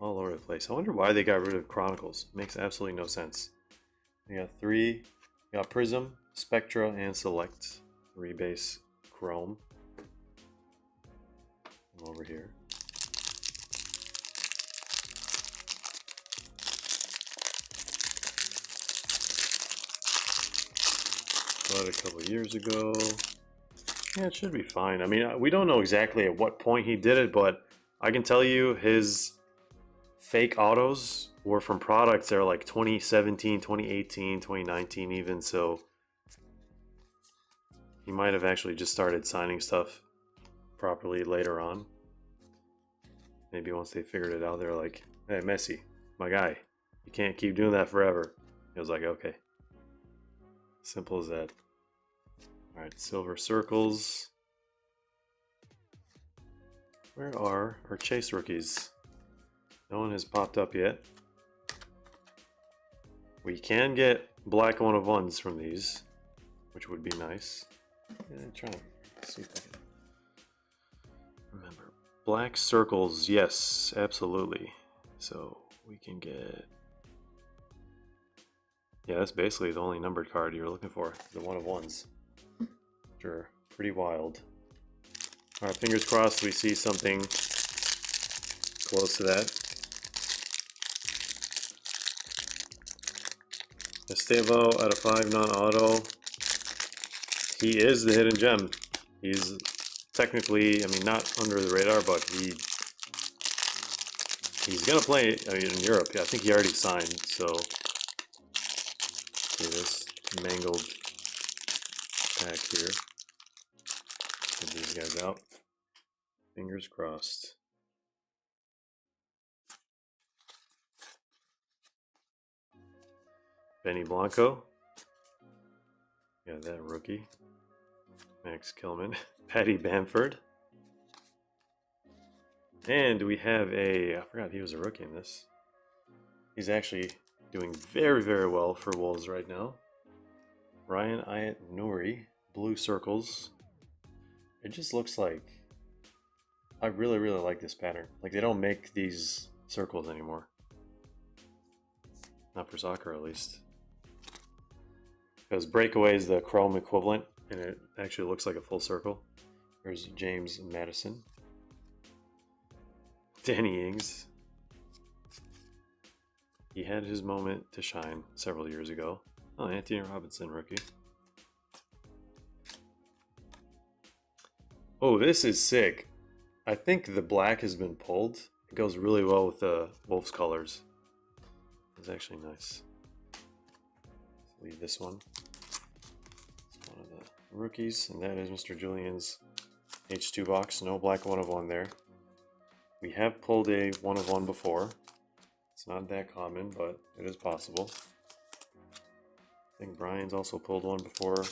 Speaker 1: all over the place. I wonder why they got rid of Chronicles. Makes absolutely no sense. We got 3. We got Prism, Spectra, and Select. 3 base Chrome. Over here. Bought it a couple years ago. Yeah, it should be fine. I mean, we don't know exactly at what point he did it, but I can tell you his fake autos were from products that are like 2017, 2018, 2019 even, so he might have actually just started signing stuff properly later on. Maybe once they figured it out, they're like, hey, Messi, my guy, you can't keep doing that forever. He was like, okay. Simple as that. Alright, silver circles. Where are our chase rookies? No one has popped up yet. We can get black 1-of-1s from these, which would be nice. I'm trying to see if I can remember. Black circles, yes, absolutely. So we can get Yeah, that's basically the only numbered card you're looking for. The one of ones. Which are pretty wild. Alright, fingers crossed we see something close to that. Estevo out of 5 non-auto. He is the hidden gem. He's technically, I mean, not under the radar, but he's gonna play, I mean, in Europe. Yeah, I think he already signed. So, see this mangled pack here. Get these guys out. Fingers crossed. Benny Blanco. Yeah, that rookie. Max Kilman. Patty Bamford. And we have I forgot he was a rookie in this. He's actually doing very, very well for Wolves right now. Ryan Ayat Nouri. Blue circles. It just looks like, I really, really like this pattern. Like, they don't make these circles anymore. Not for soccer, at least. Because breakaway is the chrome equivalent, and it actually looks like a full circle. There's James Madison. Danny Ings. He had his moment to shine several years ago. Oh, Anthony Robinson, rookie. Oh, this is sick. I think the black has been pulled. It goes really well with the Wolves colors. It's actually nice. Let's leave this one. It's one of the rookies, and that is Mr. Julian's H2 box. No black 1 of 1 there. We have pulled a 1 of 1 before. It's not that common, but it is possible. I think Brian's also pulled one before.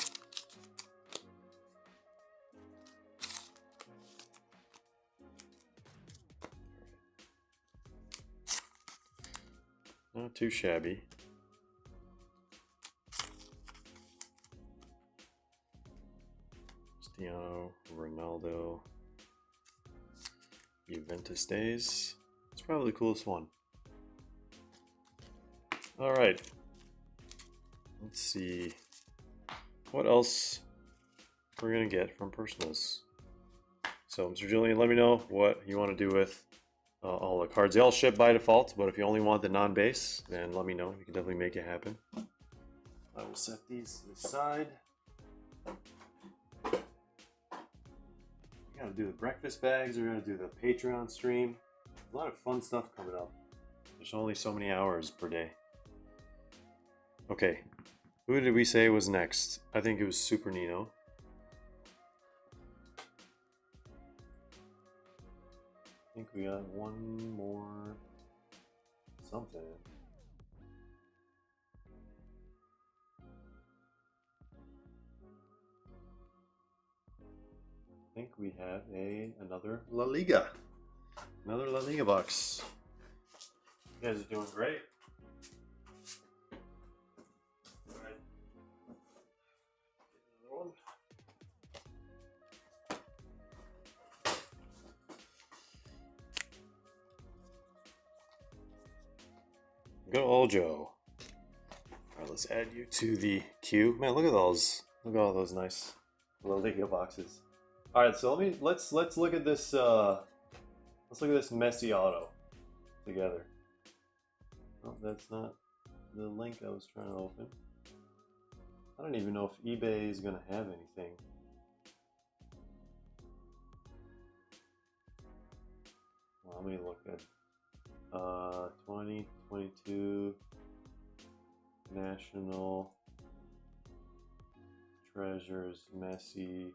Speaker 1: Not too shabby. Cristiano Ronaldo. Juventus days. It's probably the coolest one. Alright. Let's see what else we're going to get from personals. So, Mr. Julian, let me know what you want to do with all the cards. They all ship by default, but if you only want the non-base, then let me know. We can definitely make it happen. I will set these to the side. We gotta do the breakfast bags. We're gonna do the Patreon stream. A lot of fun stuff coming up. There's only so many hours per day. Okay, who did we say was next? I think it was Super Nino. I think we got one more something. I think we have another La Liga. Another La Liga box. You guys are doing great. Alright. Another one. Good old Joe. Alright, let's add you to the queue. Man, look at those. Look at all those nice La Liga boxes. Alright, so let's look at this let's look at this Messi auto together. Oh, that's not the link I was trying to open. I don't even know if eBay is gonna have anything. Well, let me look at 2022 National Treasures Messi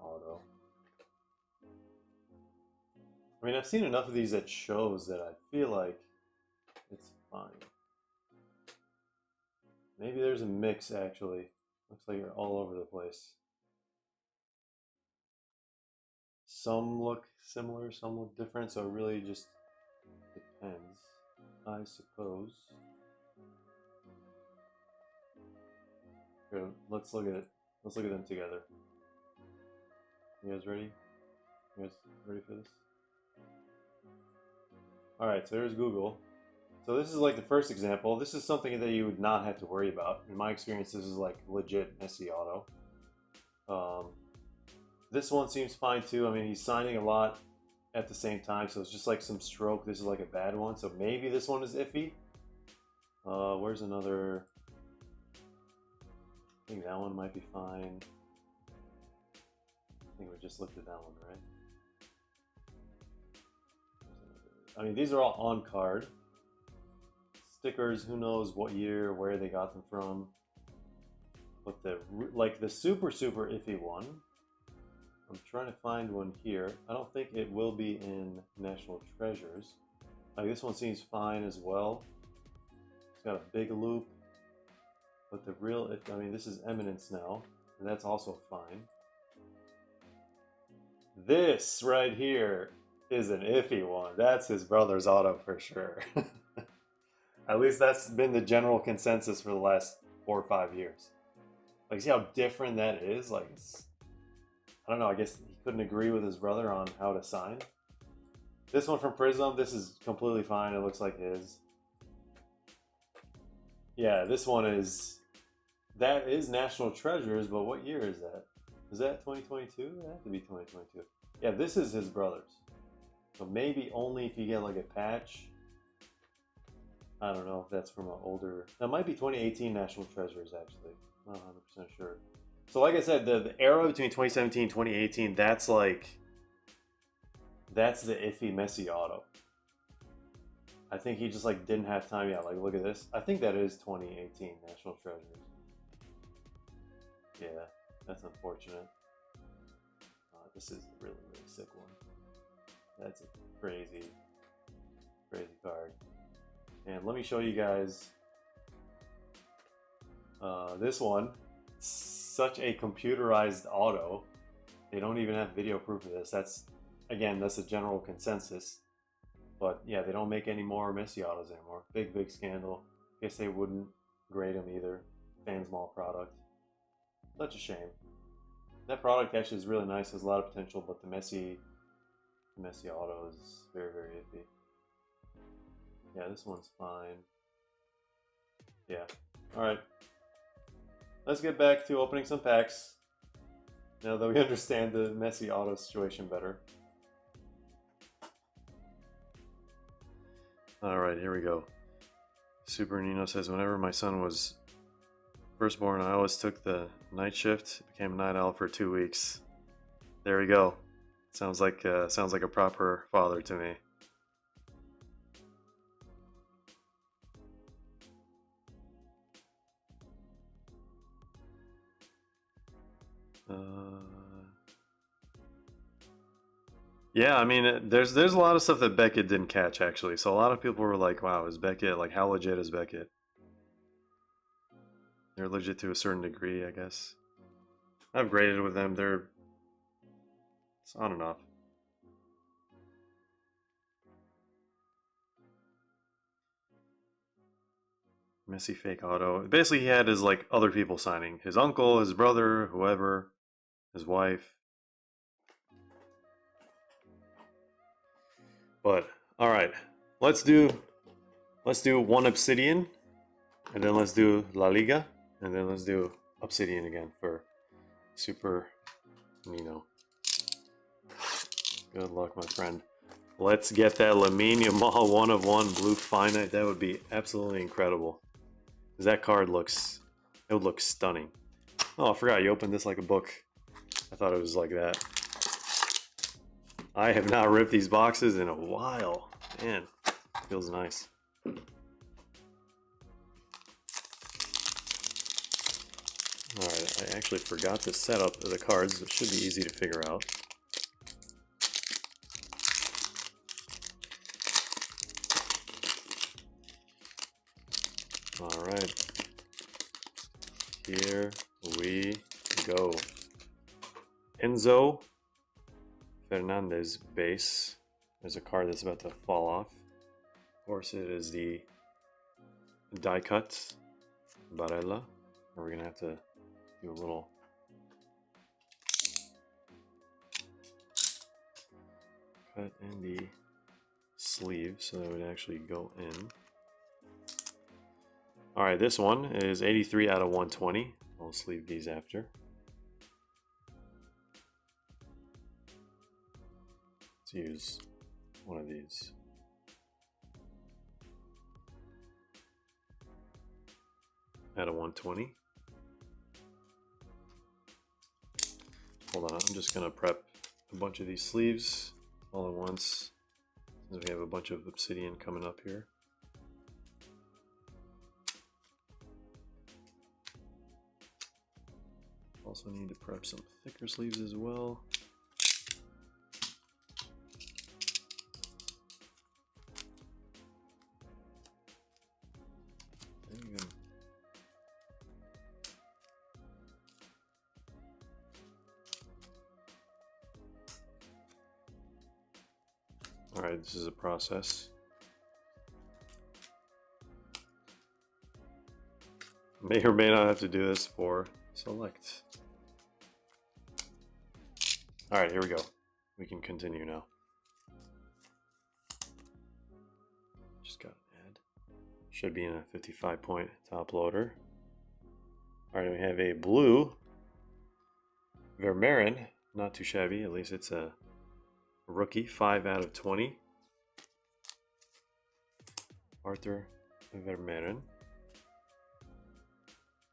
Speaker 1: auto. I mean, I've seen enough of these that shows that I feel like it's fine. Maybe there's a mix actually. Looks like you're all over the place. Some look similar, some look different, so it really just depends, I suppose. Here, let's look at it. Let's look at them together. You guys ready? You guys ready for this? Alright, so there's Google. So this is like the first example. This is something that you would not have to worry about. In my experience, this is like legit Messi auto. This one seems fine too. I mean, he's signing a lot at the same time, so it's just like some stroke. This is like a bad one, so maybe this one is iffy. Where's another? I think that one might be fine. I think we just looked at that one, right? I mean, these are all on card. Stickers, who knows what year, where they got them from. But the super iffy one, I'm trying to find one here. I don't think it will be in National Treasures. Like this one seems fine as well. It's got a big loop. But the real, I mean, this is Eminence now, and that's also fine. This right here is an iffy one. That's his brother's auto for sure. At least that's been the general consensus for the last 4 or 5 years. Like, see how different that is? Like, I don't know, I guess he couldn't agree with his brother on how to sign. This one from Prism, this is completely fine. It looks like his. Yeah, this one is, that is National Treasures, but what year is that? Is that 2022? It has to be 2022. Yeah, this is his brother's. So maybe only if you get like a patch. I don't know if that's from an older, that might be 2018 National Treasures actually. Not 100% sure. So like I said, the era between 2017 and 2018, that's like, that's the iffy Messi auto. I think he just like didn't have time yet. Like, look at this. I think that is 2018 National Treasures. Yeah, that's unfortunate. This is a really sick one. That's a crazy card. And let me show you guys this one. Such a computerized auto. They don't even have video proof of this. That's, again, that's a general consensus. But yeah, they don't make any more Messi autos anymore. Big scandal. Guess they wouldn't grade them either. Fan small product. Such a shame. That product actually is really nice. Has a lot of potential, but the Messi auto is very iffy. Yeah, this one's fine. Yeah. All right. Let's get back to opening some packs. Now that we understand the Messi auto situation better. All right, here we go. Super Nino says, whenever my son was firstborn, I always took the night shift, became a night owl for 2 weeks. There we go. Sounds like a proper father to me. Yeah, I mean, there's a lot of stuff that Beckett didn't catch actually. So a lot of people were like, "Wow, is Beckett like how legit is Beckett?" They're legit to a certain degree, I guess. I've graded with them. It's on and off. Messi fake auto. Basically, he had his like other people signing. His uncle, his brother, whoever, his wife. But all right, let's do one Obsidian, and then let's do La Liga, and then let's do Obsidian again for Super Nino. Good luck, my friend. Let's get that Lamine Yamal 1 of 1 blue finite. That would be absolutely incredible. Because that card looks, it would look stunning. Oh, I forgot you opened this like a book. I thought it was like that. I have not ripped these boxes in a while. Man, feels nice. Alright, I actually forgot the setup of the cards. It should be easy to figure out. Alright. Here we go. Enzo Fernandez base. There's a card that's about to fall off. Of course, it is the die cut Barella. We're gonna have to do a little cut in the sleeve so that it would actually go in. All right, this one is 83 out of 120. I'll sleeve these after. Let's use one of these. Out of 120. Hold on, I'm just gonna prep a bunch of these sleeves all at once, since we have a bunch of obsidian coming up here. Also need to prep some thicker sleeves as well. There you go. Alright, this is a process. May or may not have to do this for select. Alright, here we go. We can continue now. Just got an ad. Should be in a 55-point top loader. Alright, we have a blue Vermeeren. Not too shabby, at least it's a rookie. 5 out of 20. Arthur Vermeeren.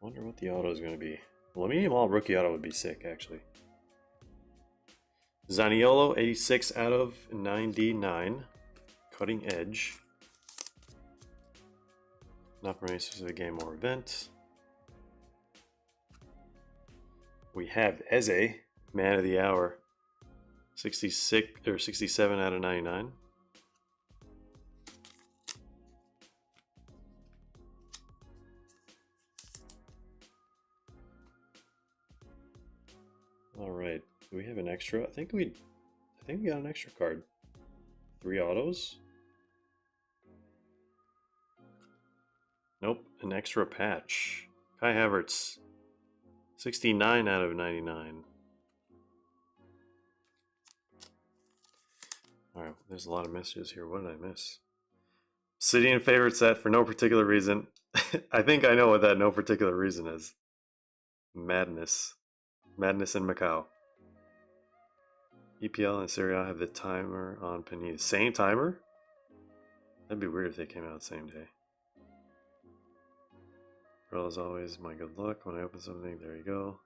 Speaker 1: Wonder what the auto is going to be. Well, a medium all rookie auto would be sick, actually. Zaniolo, 86 out of 99. Cutting edge. Not from any specific game or event. We have Eze, man of the hour. 66 or 67 out of 99. All right. Do we have an extra? I think we got an extra card. 3 autos. Nope, an extra patch. Kai Havertz. 69 out of 99. Alright, there's a lot of messages here. What did I miss? Obsidian favorite set for no particular reason. I think I know what that no particular reason is. Madness. Madness in Macau. EPL and Serie A have the timer on Panini. Same timer? That'd be weird if they came out the same day. Well, as always, my good luck. When I open something, there you go.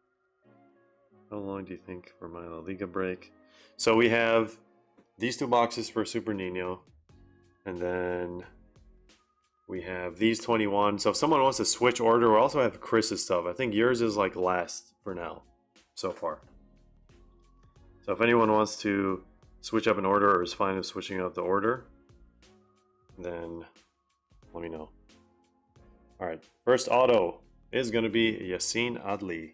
Speaker 1: How long do you think for my La Liga break? So we have these 2 boxes for Super Nino. And then we have these 21. So if someone wants to switch order, we also have Chris's stuff. I think yours is like last for now, so far. So if anyone wants to switch up an order or is fine with switching up the order, then let me know. Alright, first auto is going to be Yassine Adli.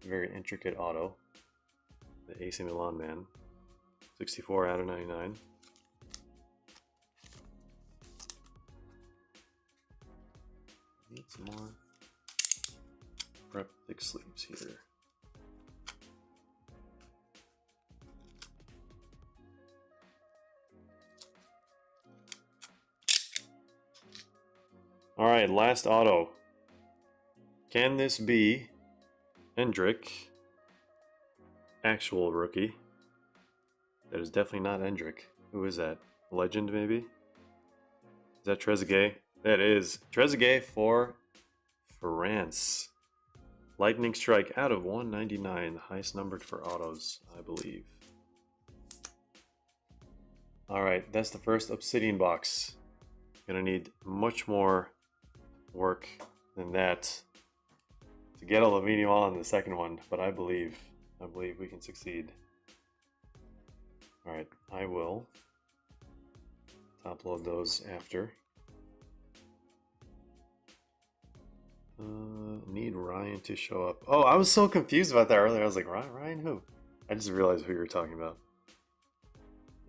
Speaker 1: Very intricate auto. The AC Milan man. 64 out of 99. Need some more prep thick sleeves here. Alright, last auto. Can this be Endrick? Actual rookie. That is definitely not Endrick. Who is that? Legend, maybe? Is that Trezeguet? That is Trezeguet for France. Lightning Strike out of 199. The highest numbered for autos, I believe. Alright, that's the first Obsidian box. Gonna need much more work than that to get a medium on the second one, but I believe we can succeed. Alright, I will top load those after. Need Ryan to show up. Oh, I was so confused about that earlier. I was like, Ryan who? I just realized who you were talking about.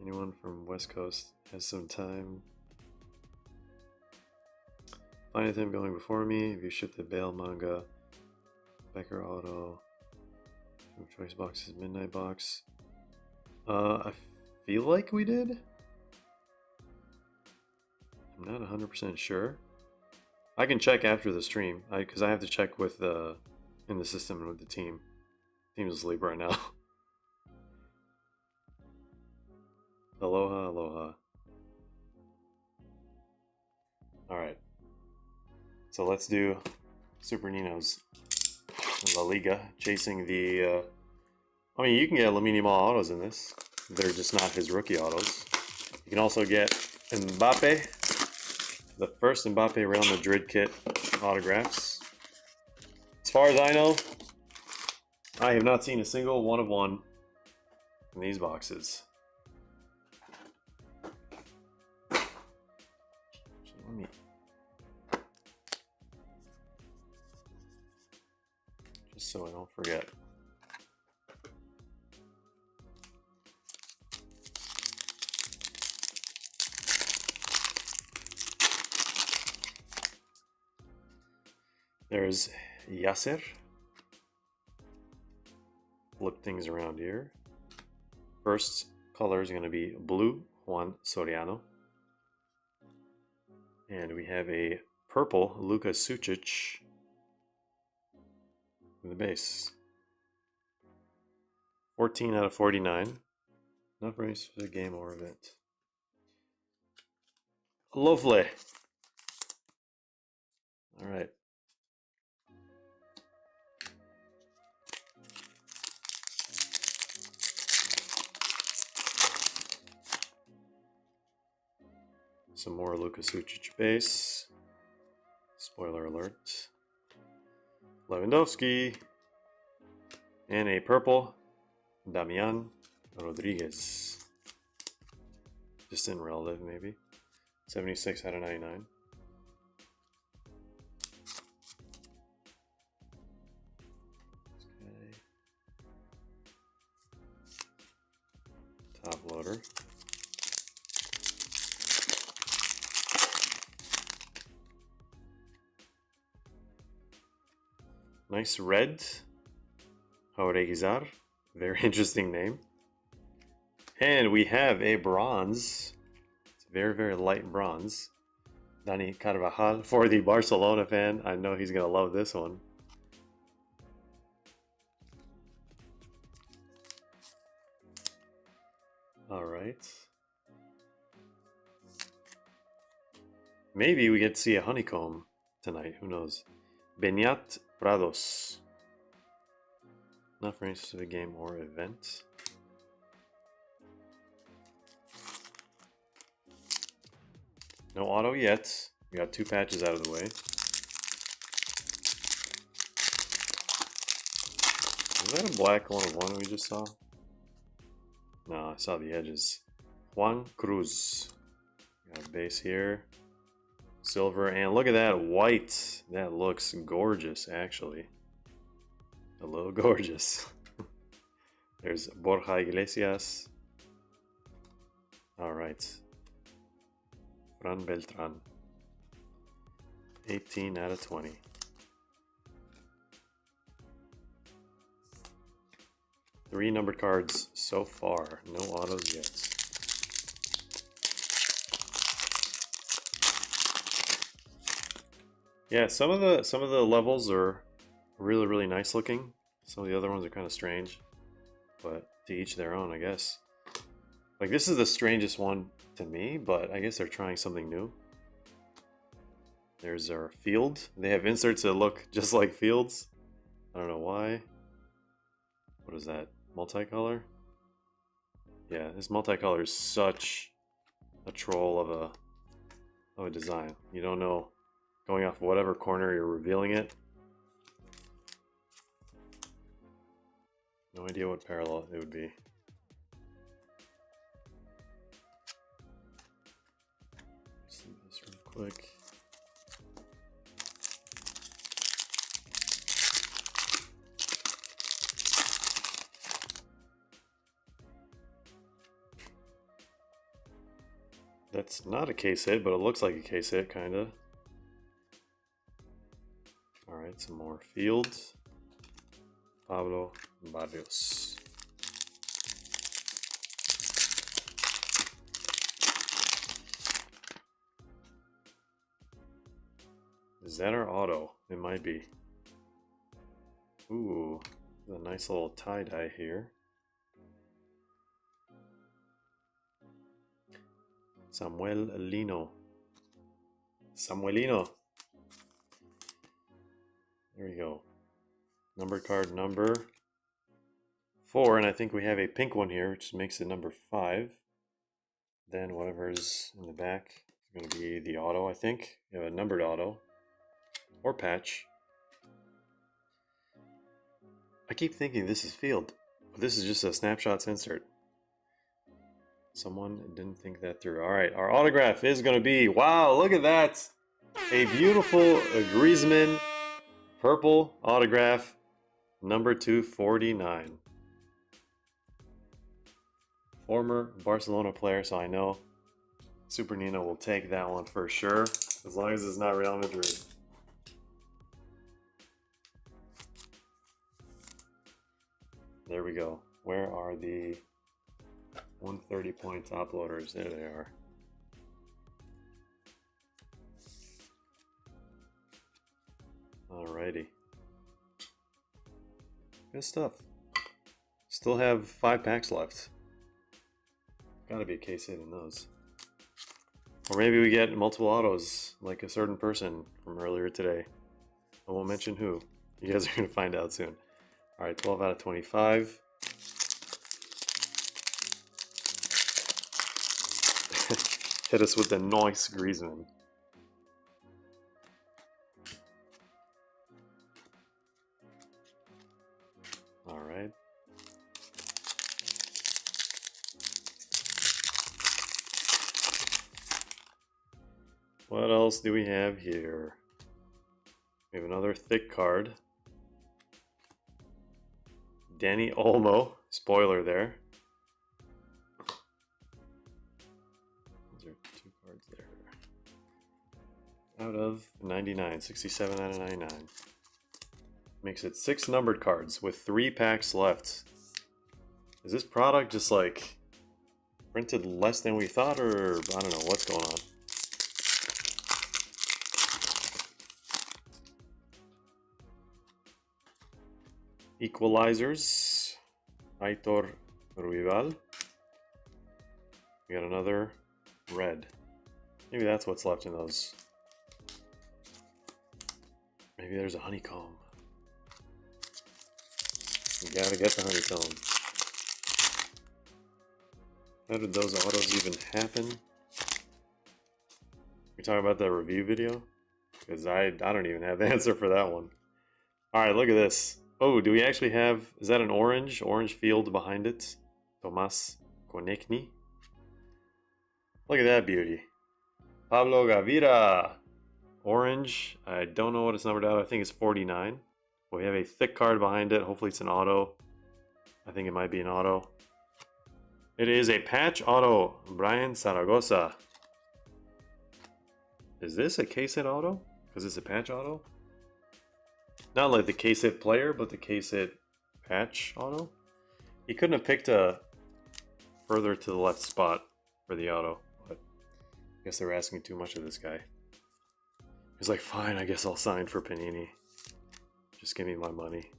Speaker 1: Anyone from West Coast has some time? Fine with him going before me. If you ship the Bale manga, Becker Auto, choice boxes, Midnight Box. I feel like we did. I'm not 100% sure. I can check after the stream, because I have to check with in the system and with the team. Team's asleep right now. Aloha, aloha. Alright. So let's do Super Nino's La Liga, chasing the... I mean, you can get Lamine Yamal autos in this. They're just not his rookie autos. You can also get Mbappe, the first Mbappe Real Madrid kit autographs. As far as I know, I have not seen a single one of one in these boxes. Let me... just so I don't forget. There's Yasser. Flip things around here. First color is going to be blue, Juan Soriano. And we have a purple, Luka Sucic in the base. 14 out of 49. Not for any specific game or event. Lovely. All right. Some more Luka Sucic base. Spoiler alert. Lewandowski. And a purple Damian Rodriguez. Distant relative, maybe. 76 out of 99. Okay. Top loader. Nice red. Jauregizar. Very interesting name. And we have a bronze. It's very, very light bronze. Dani Carvajal. For the Barcelona fan, I know he's going to love this one. All right. Maybe we get to see a honeycomb tonight. Who knows? Beñat Prados. Not for any specific game or event. No auto yet. We got two patches out of the way. Was that a black one of one we just saw? No, I saw the edges. Juan Cruz. Got a base here. Silver, and look at that white. That looks gorgeous, actually. A little gorgeous. There's Borja Iglesias. Alright. Fran Beltran. 18 out of 20. Three numbered cards so far. No autos yet. Yeah, some of the levels are really, really nice looking. Some of the other ones are kind of strange, but to each their own, I guess. Like, this is the strangest one to me, but I guess they're trying something new. There's our field. They have inserts that look just like fields. I don't know why. What is that? Multicolor? Yeah, this multicolor is such a troll of a design. You don't know, going off whatever corner you're revealing it. No idea what parallel it would be. See this real quick. That's not a case hit, but it looks like a case hit, kinda. Alright, some more field. Pablo Barrios. Is that our auto? It might be. Ooh, a nice little tie-dye here. Samuelino. Samuelino. There we go. Number card number 4, and I think we have a pink one here, which makes it number 5. Then whatever's in the back is going to be the auto, I think. You have a numbered auto. Or patch. I keep thinking this is field, but this is just a snapshots insert. Someone didn't think that through. Alright, our autograph is going to be, wow, look at that! A beautiful Griezmann purple autograph, number 249. Former Barcelona player, so I know Super Nino will take that one for sure, as long as it's not Real Madrid. There we go. Where are the 130 point top loaders? There they are. Alrighty. Good stuff. Still have 5 packs left. Gotta be a case hit in those. Or maybe we get multiple autos like a certain person from earlier today. I won't mention who. You guys are going to find out soon. Alright, 12 out of 25. Hit us with the nice Griezmann. Alright. What else do we have here? We have another thick card. Danny Olmo, spoiler there. Those are 2 cards there. Out of 99, 67 out of 99. Makes it 6 numbered cards with 3 packs left. Is this product just like printed less than we thought, or I don't know what's going on? Equalizers, Aitor Ruibal. We got another red. Maybe that's what's left in those. Maybe there's a honeycomb. You gotta get the honeycomb. How did those autos even happen? We talking about that review video? Because I don't even have the answer for that one. Alright, look at this. Oh, do we actually have, is that an orange field behind it? Tomas Konechny. Look at that beauty. Pablo Gavira. Orange. I don't know what it's numbered out. I think it's 49. We have a thick card behind it. Hopefully it's an auto. I think it might be an auto. It is a patch auto. Brian Zaragoza. Is this a case hit auto? Because it's a patch auto? Not like the case hit player, but the case hit patch auto. He couldn't have picked a further to the left spot for the auto, but I guess they were asking too much of this guy. He's like, fine, I guess I'll sign for Panini. Just give me my money.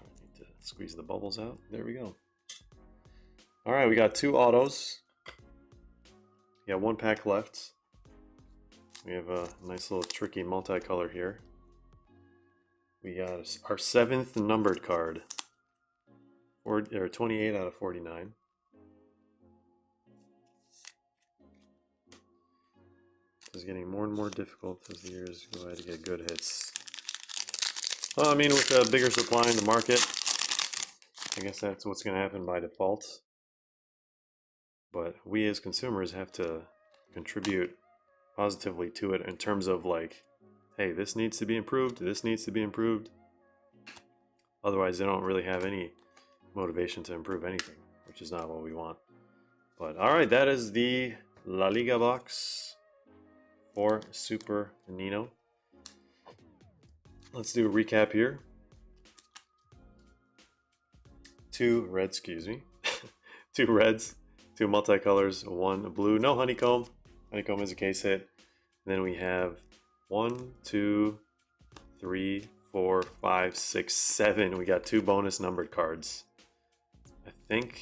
Speaker 1: I need to squeeze the bubbles out. There we go. Alright, we got 2 autos. We got 1 pack left. We have a nice little tricky multicolor here. We got our 7th numbered card. Or 28 out of 49. This is getting more and more difficult as the years go by to get good hits. Well, I mean, with a bigger supply in the market, I guess that's what's going to happen by default. But we as consumers have to contribute positively to it in terms of like, hey, this needs to be improved, this needs to be improved. Otherwise they don't really have any motivation to improve anything, which is not what we want. But alright, that is the La Liga box for Super Nino. Let's do a recap here. 2 reds, 2 reds, 2 multicolors, 1 blue, no honeycomb. Honeycomb is a case hit. And then we have 1, 2, 3, 4, 5, 6, 7. We got 2 bonus numbered cards. I think.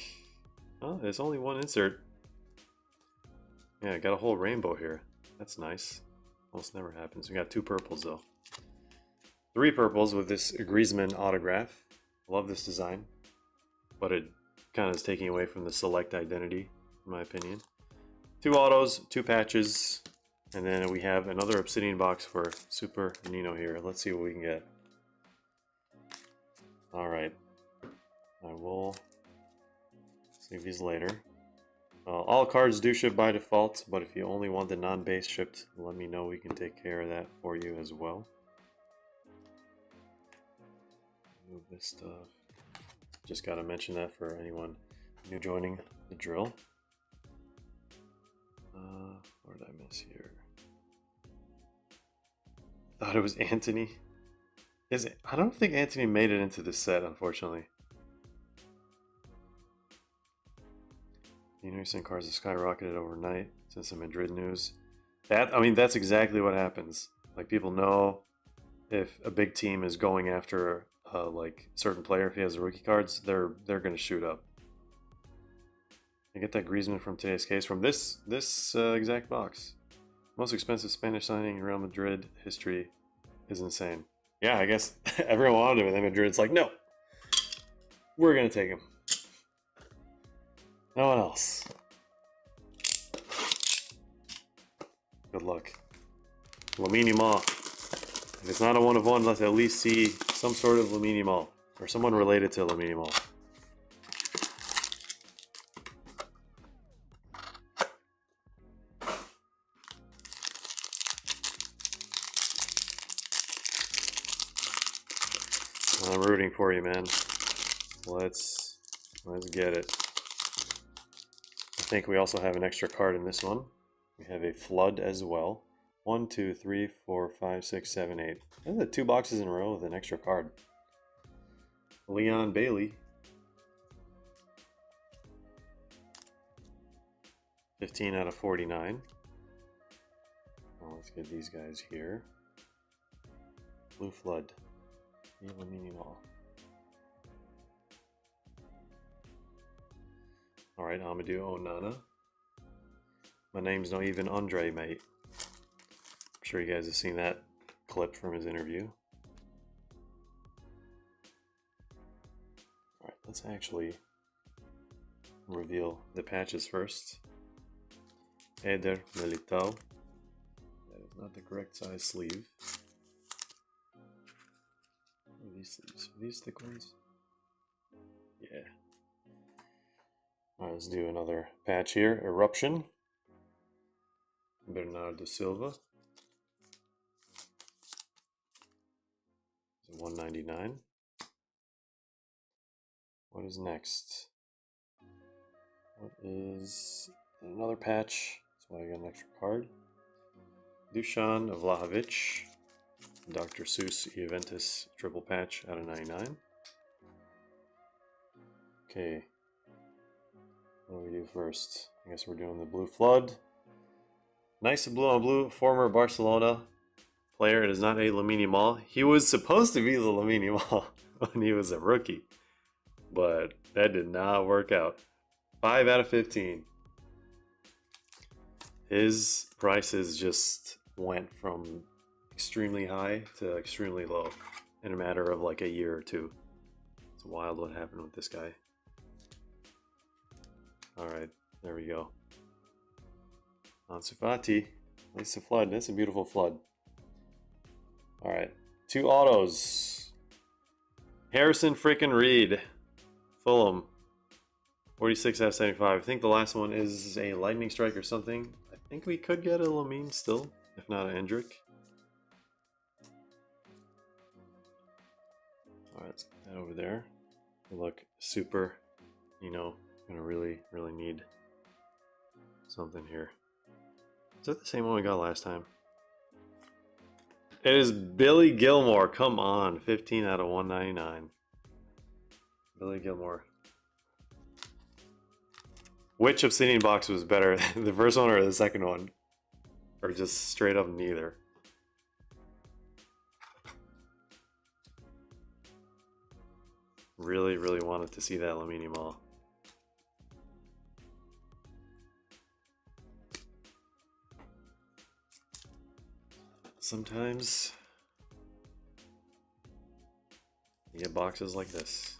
Speaker 1: Oh, there's only 1 insert. Yeah, I got a whole rainbow here. That's nice. Almost never happens. We got 2 purples though. 3 purples with this Griezmann autograph. Love this design, but it kind of is taking away from the select identity, in my opinion. 2 autos, 2 patches, and then we have another Obsidian box for Super Nino here. Let's see what we can get. Alright. I will save these later. All cards do ship by default, but if you only want the non-base shipped, let me know. We can take care of that for you as well. Move this stuff. Just gotta mention that for anyone new joining the drill. What did I miss here? Thought it was Anthony. Is it? I don't think Anthony made it into the set, unfortunately. You know, recent cards have skyrocketed overnight since the Madrid news. I mean, that's exactly what happens. Like, people know if a big team is going after like certain player, if he has the rookie cards, they're gonna shoot up. I get that Griezmann from today's case from this exact box. Most expensive Spanish signing in Real Madrid history is insane. Yeah, I guess everyone wanted him, and then Madrid's like, no, we're gonna take him. No one else. Good luck. Lamine Yamal. If it's not a 1 of 1, let's at least see some sort of Lamine Yamal or someone related to Lamine Yamal. I'm rooting for you, man. Let's get it. I think we also have an extra card in this one. We have a flood as well. 1, 2, 3, 4, 5, 6, 7, 8. Those are 2 boxes in a row with an extra card. Leon Bailey. 15 out of 49. Well, let's get these guys here. Blue Flood. Alright, Amadou Onana. My name's not even Andre, mate. I'm sure you guys have seen that clip from his interview. Alright, let's actually reveal the patches first. Eder Militao. That is not the correct size sleeve. What are these sleeves? Are these thick ones? Yeah. Alright, let's do another patch here. Eruption. Bernardo Silva. 199. What is next? What is another patch? That's why I got an extra card. Dusan Vlahovic. Dr. Seuss Juventus triple patch out of 99. Okay. What do we do first? I guess we're doing the Blue Flood. Nice blue on blue. Former Barcelona player. It is not a Lamine Yamal. He was supposed to be the Lamine Yamal when he was a rookie, but that did not work out. 5 out of 15. His prices just went from extremely high to extremely low in a matter of like a year or two. It's wild what happened with this guy. Alright, there we go. Ansu Fati. Nice flood. That's a beautiful flood. Alright. 2 autos. Harrison frickin' Reed. Fulham. 46 out of 75. I think the last one is a lightning strike or something. I think we could get a Lamine still, if not an Endrick. Alright, let's put that over there. Look, super, gonna really need something here. Is that the same one we got last time? It is Billy Gilmore. Come on. 15 out of 199. Billy Gilmore. Which Obsidian box was better? The first one or the second one? Or just straight up neither? Really, really wanted to see that Lamine Yamal. Sometimes you get boxes like this.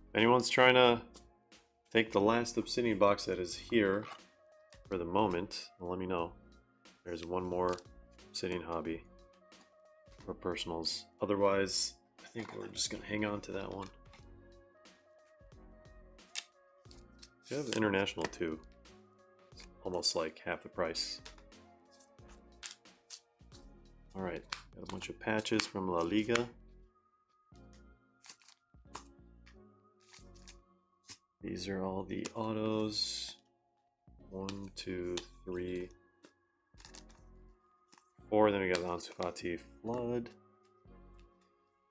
Speaker 1: If anyone's trying to take the last Obsidian box that is here for the moment, well, let me know. There's one more Obsidian hobby for personals. Otherwise, I think we're just gonna hang on to that one. You have international too. It's almost like half the price. Alright, got a bunch of patches from La Liga. These are all the autos. 1, 2, 3, 4. Then we got Ansu Fati Flood.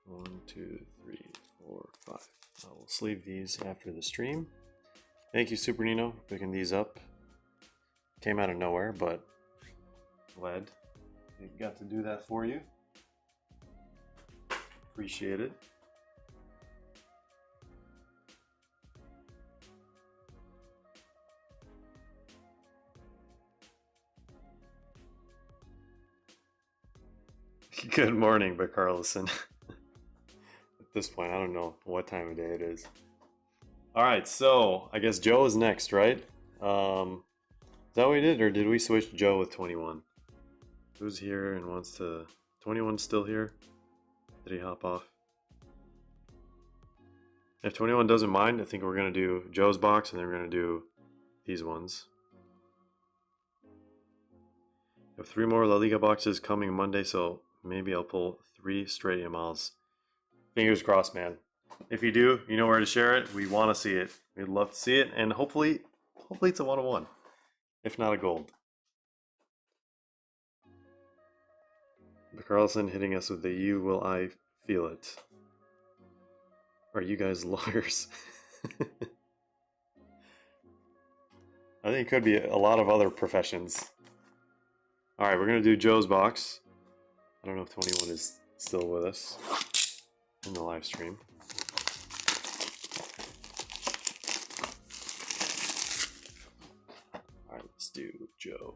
Speaker 1: 1, 2, 3, 4, 5. I will sleeve these after the stream. Thank you, Super Nino, for picking these up. Came out of nowhere, but glad we got to do that for you. Appreciate it. Good morning, but Carlson. At this point, I don't know what time of day it is. Alright, so I guess Joe is next, right? Is that what we did, or did we switch Joe with 21? Who's here and wants to... 21 still here? Did he hop off? If 21 doesn't mind, I think we're going to do Joe's box and then we're going to do these ones. We have 3 more La Liga boxes coming Monday, so maybe I'll pull 3 straight Yamals. Fingers crossed, man. If you do, you know where to share it. We want to see it. We'd love to see it, and hopefully it's a 1-1, if not a gold. But Carlson hitting us with the "You will I feel it." Are you guys lawyers? I think it could be a lot of other professions. All right, we're gonna do Joe's box. I don't know if 21 is still with us in the live stream. All right, let's do Joe.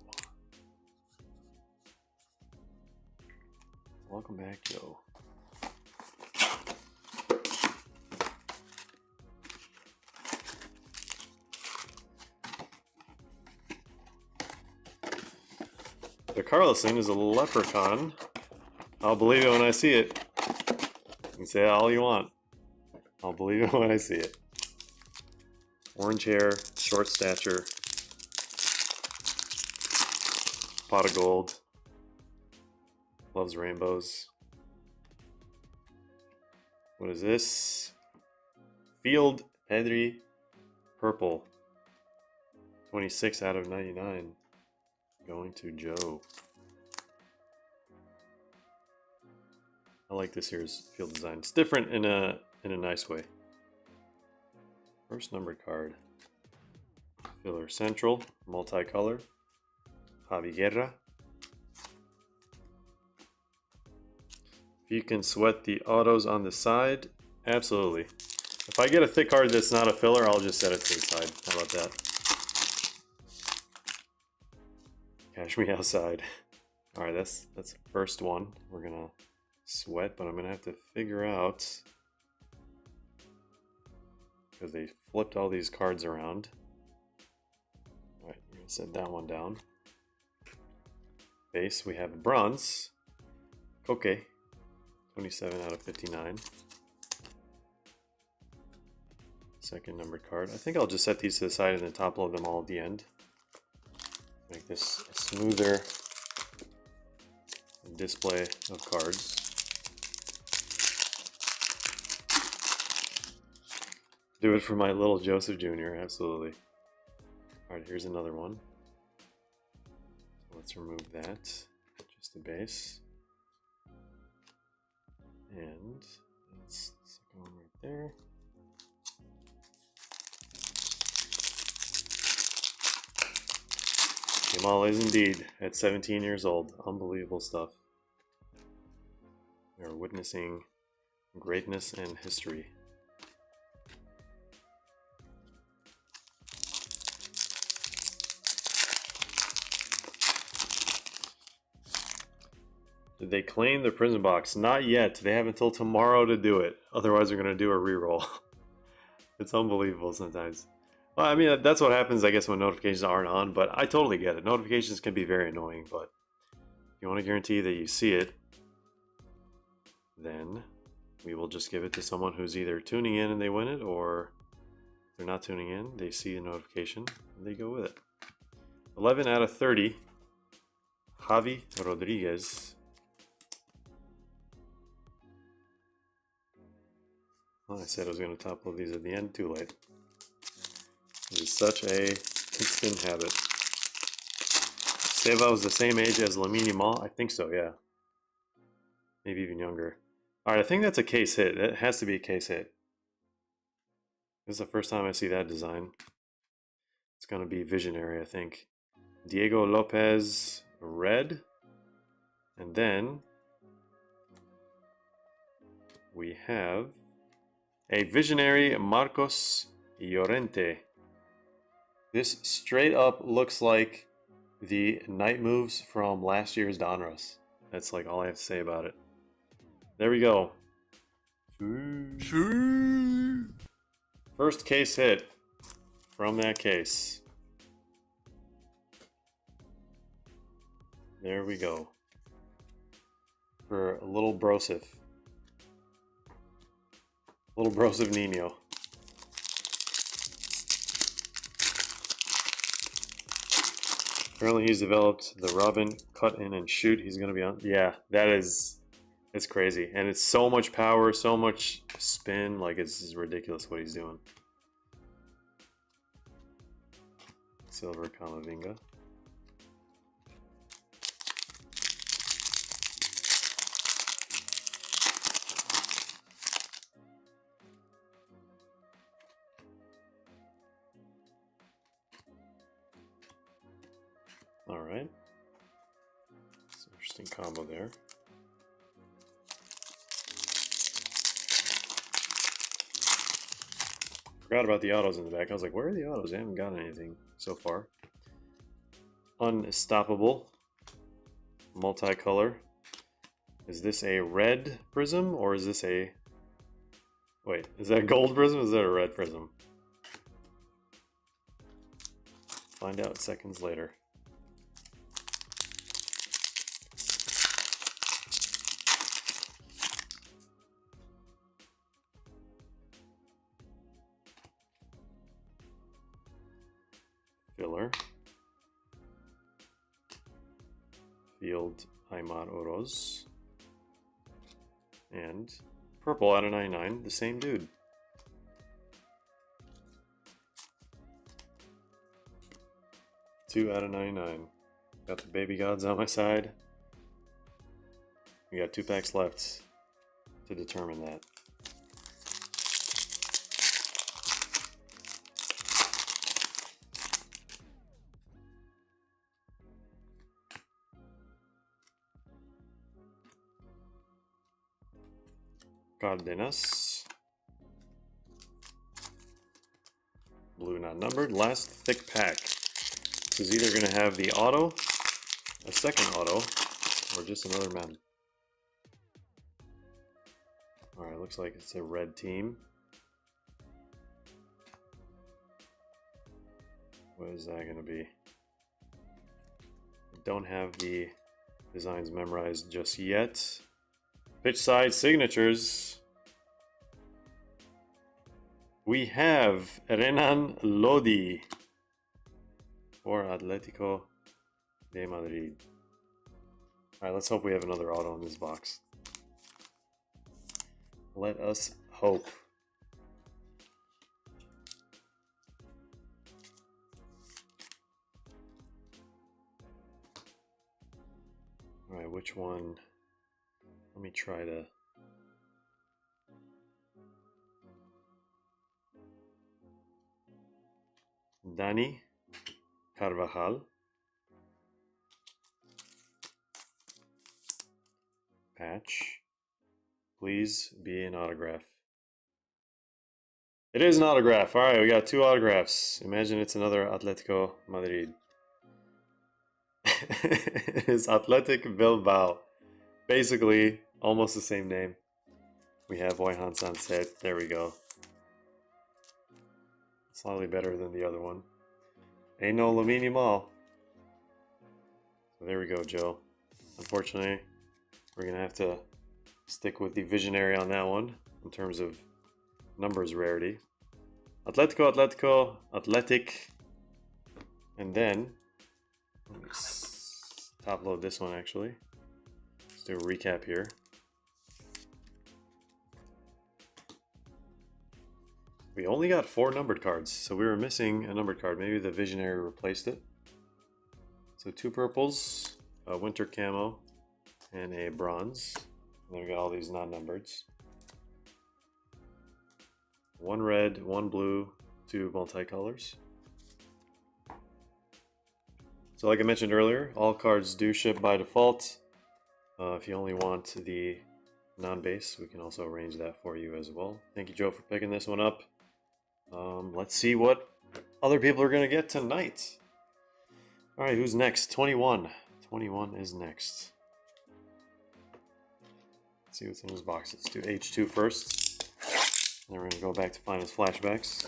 Speaker 1: Welcome back, Joe. The Carlson is a leprechaun. I'll believe it when I see it. You can say all you want. I'll believe it when I see it. Orange hair, short stature, pot of gold, loves rainbows. What is this? Field Pedri Purple. 26 out of 99. Going to Joe. I like this year's field design. It's different in a nice way. First numbered card. Filler Central, multicolor. Javi Guerra. If you can sweat the autos on the side, absolutely. If I get a thick card that's not a filler, I'll just set it to the side. How about that? Cash me outside. Alright, that's the first one. We're gonna sweat, but I'm gonna have to figure out, because they flipped all these cards around. Alright, I'm gonna set that one down. Base, we have bronze. Koke. 27 out of 59. Second numbered card. I think I'll just set these to the side and then top load them all at the end. Make this a smoother display of cards. Do it for my little Joseph Jr., absolutely. Alright, here's another one. Let's remove that. Just the base. And that's the second one right there. Jamal is indeed at 17 years old. Unbelievable stuff. We are witnessing greatness and history. Did they claim the prison box? Not yet. They have until tomorrow to do it. Otherwise, they're going to do a reroll. It's unbelievable sometimes. Well, I mean, that's what happens, I guess, when notifications aren't on, but I totally get it. Notifications can be very annoying, but if you want to guarantee that you see it, then we will just give it to someone who's either tuning in and they win it, or if they're not tuning in, they see a notification and they go with it. 11 out of 30. Javi Rodriguez. Well, I said I was going to top load these at the end, too late. It is such a instant habit. Seva was the same age as Lamine Yamal? I think so, yeah. Maybe even younger. Alright, I think that's a case hit. It has to be a case hit. This is the first time I see that design. It's going to be visionary, I think. Diego Lopez, red. And then we have a visionary Marcos Llorente. This straight up looks like the night moves from last year's Donruss. That's like all I have to say about it. There we go. First case hit from that case. There we go. For a little Brosif. Little Brosif Nino. Apparently he's developed the Robin cut in and shoot. He's going to be on. Yeah, it's crazy. And it's so much power, so much spin. Like, it's ridiculous what he's doing. Silver Camavinga. All right. It's an interesting combo there. Forgot about the autos in the back. I was like, where are the autos? I haven't got anything so far. Unstoppable. Multicolor. Is this a red prism or is this a... Wait, is that a gold prism or is that a red prism? Find out seconds later. Filler. Field Aymar Oroz. And purple out of 99, the same dude. Two out of 99. Got the baby gods on my side. We got 2 packs left to determine that. Cardenas. Blue not numbered. Last thick pack. This is either going to have the auto, a second auto, or just another mem. Alright, looks like it's a red team. What is that going to be? Don't have the designs memorized just yet. Pitch side signatures. We have Renan Lodi for Atletico de Madrid. Alright, let's hope we have another auto in this box. Let us hope. Alright, which one? Let me try to... Dani Carvajal. patch. Please be an autograph. It is an autograph. All right, we got 2 autographs. Imagine it's another Atletico Madrid. It is Athletic Bilbao. Basically, almost the same name. We have Waihan Sunset. There we go. Slightly better than the other one. Ain't no Lamine Yamal. So there we go, Joe. Unfortunately, we're going to have to stick with the visionary on that one in terms of numbers rarity. Atletico, Athletic. And then, let's top load this one actually. Let's do a recap here. We only got 4 numbered cards, so we were missing a numbered card. Maybe the visionary replaced it. So 2 purples, a winter camo, and a bronze. And then we got all these non-numbereds. 1 red, 1 blue, 2 multicolors. So like I mentioned earlier, all cards do ship by default. If you only want the non-base, we can also arrange that for you as well. Thank you, Joe, for picking this one up. Let's see what other people are going to get tonight. All right, who's next? 21. 21 is next. Let's see what's in those boxes. Let's do H2 first. Then we're going to go back to find his flashbacks.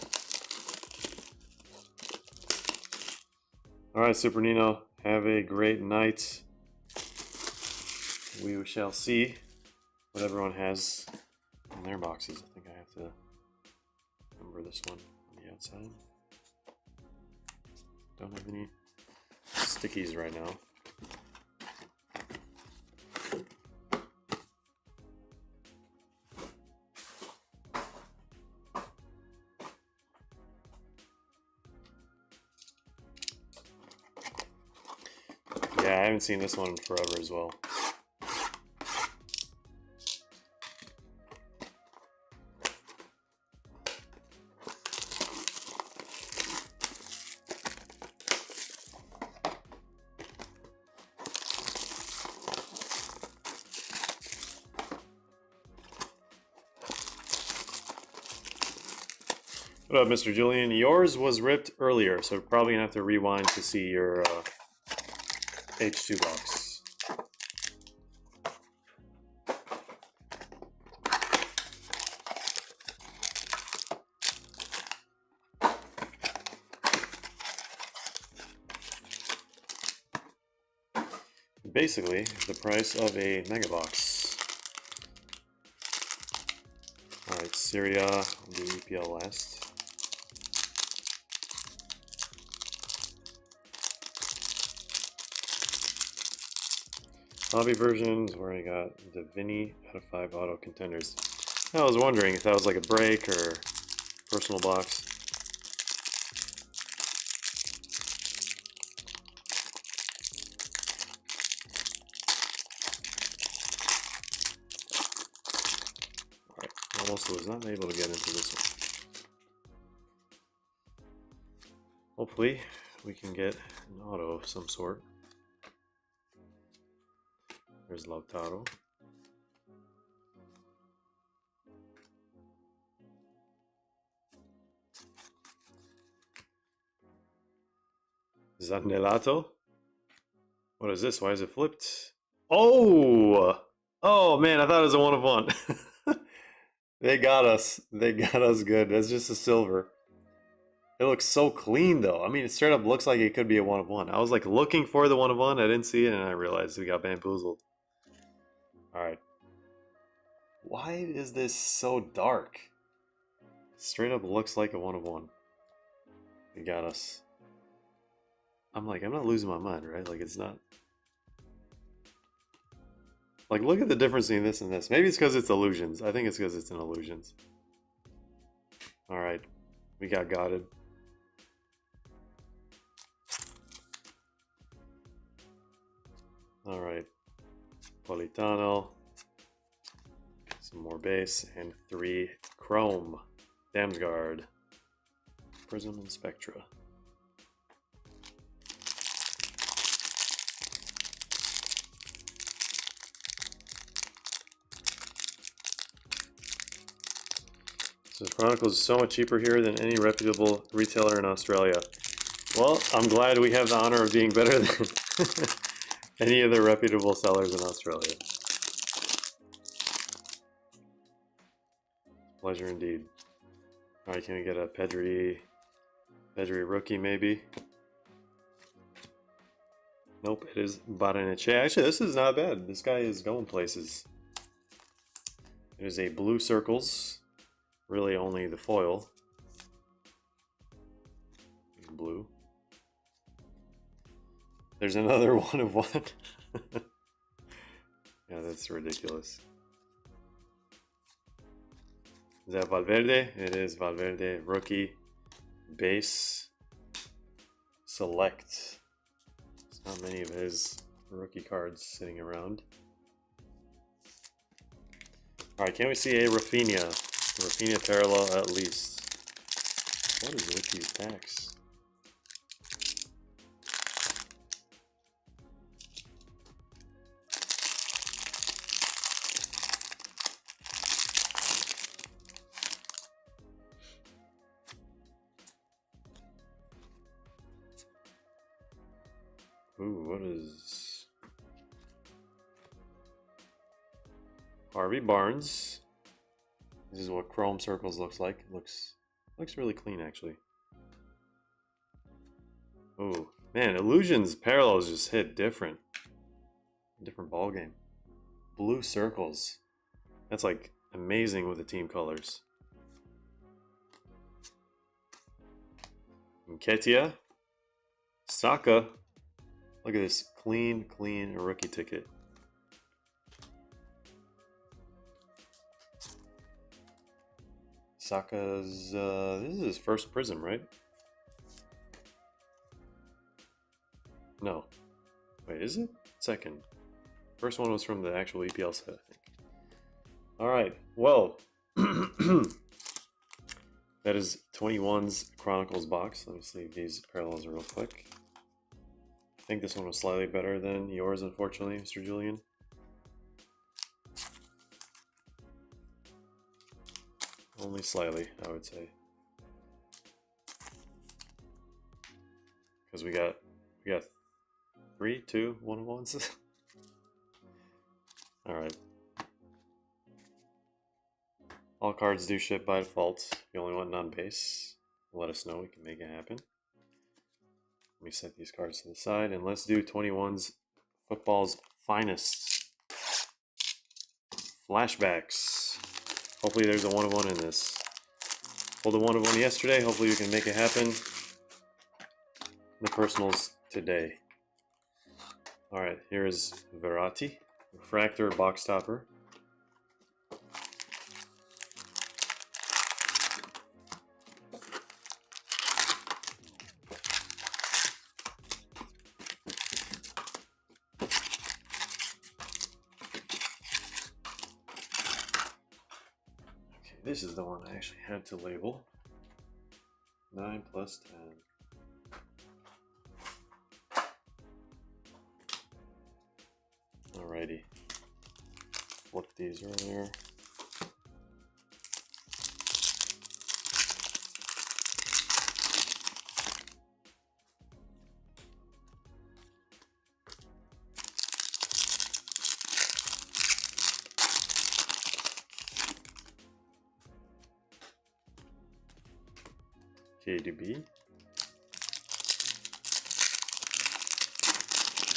Speaker 1: All right, Super Nino, have a great night. We shall see what everyone has in their boxes. I think I have to number this one on the outside. Don't have any stickies right now. Yeah, I haven't seen this one forever as well. What up, Mr. Julian? Yours was ripped earlier, so we're probably gonna have to rewind to see your H2 box. Basically, the price of a mega box. Alright, Syria, I'll do EPL last. Hobby versions where I got the Vinny out of 5 auto contenders. I was wondering if that was like a break or personal box. Alright, almost was not able to get into this one. Hopefully we can get an auto of some sort. There's Lautaro. Zanelato? What is this? Why is it flipped? Oh! Oh man, I thought it was a 1 of 1. They got us. They got us good. That's just a silver. It looks so clean though. I mean, it straight up looks like it could be a 1 of 1. I was like looking for the 1 of 1. I didn't see it and I realized we got bamboozled. Alright. Why is this so dark? Straight up looks like a 1 of 1. They got us. I'm like, I'm not losing my mind, right? Like, it's not... Like, look at the difference between this and this. Maybe it's because it's illusions. I think it's because it's in illusions. Alright. We got Goddard. Alright. Politano. Some more base. And 3 chrome. Damsgaard. Prism and Spectra. So Chronicles is so much cheaper here than any reputable retailer in Australia. Well, I'm glad we have the honor of being better than any of the reputable sellers in Australia. Pleasure indeed. Alright, can we get a Pedri rookie maybe? Nope, it is Barrenetxea. Actually, this is not bad. This guy is going places. It is a blue circles. Really only the foil. Blue. There's another one of one. Yeah, that's ridiculous. Is that Valverde? It is Valverde. Rookie. Base. Select. There's not many of his rookie cards sitting around. Alright, can we see a Rafinha? Rafinha parallel at least. What is with these packs? Ooh, what is Harvey Barnes? This is what Chrome Circles looks like. It looks really clean actually. Oh man, Illusions parallels just hit different. Different ball game. Blue circles. That's like amazing with the team colors. Nketiah. Saka. Look at this clean rookie ticket. Saka's, this is his first Prism, right? No. Wait, is it? Second. First one was from the actual EPL set, I think. Alright, well. That is 21's Chronicles box. Let me see these parallels real quick. I think this one was slightly better than yours, unfortunately, Mr. Julian. Only slightly, I would say. Because we got 3, 2, 1-of-1s. Alright. All cards do ship by default. If you only want non-base, let us know, we can make it happen. Let me set these cards to the side and let's do 21's football's finest. Flashbacks. Hopefully there's a 1-of-1 in this. Pulled a 1-of-1 yesterday, hopefully we can make it happen. The personals today. Alright, here is Verratti. Refractor box topper. This is the one I actually had to label. 9 plus 10. Alrighty. Flip these earlier. KDB.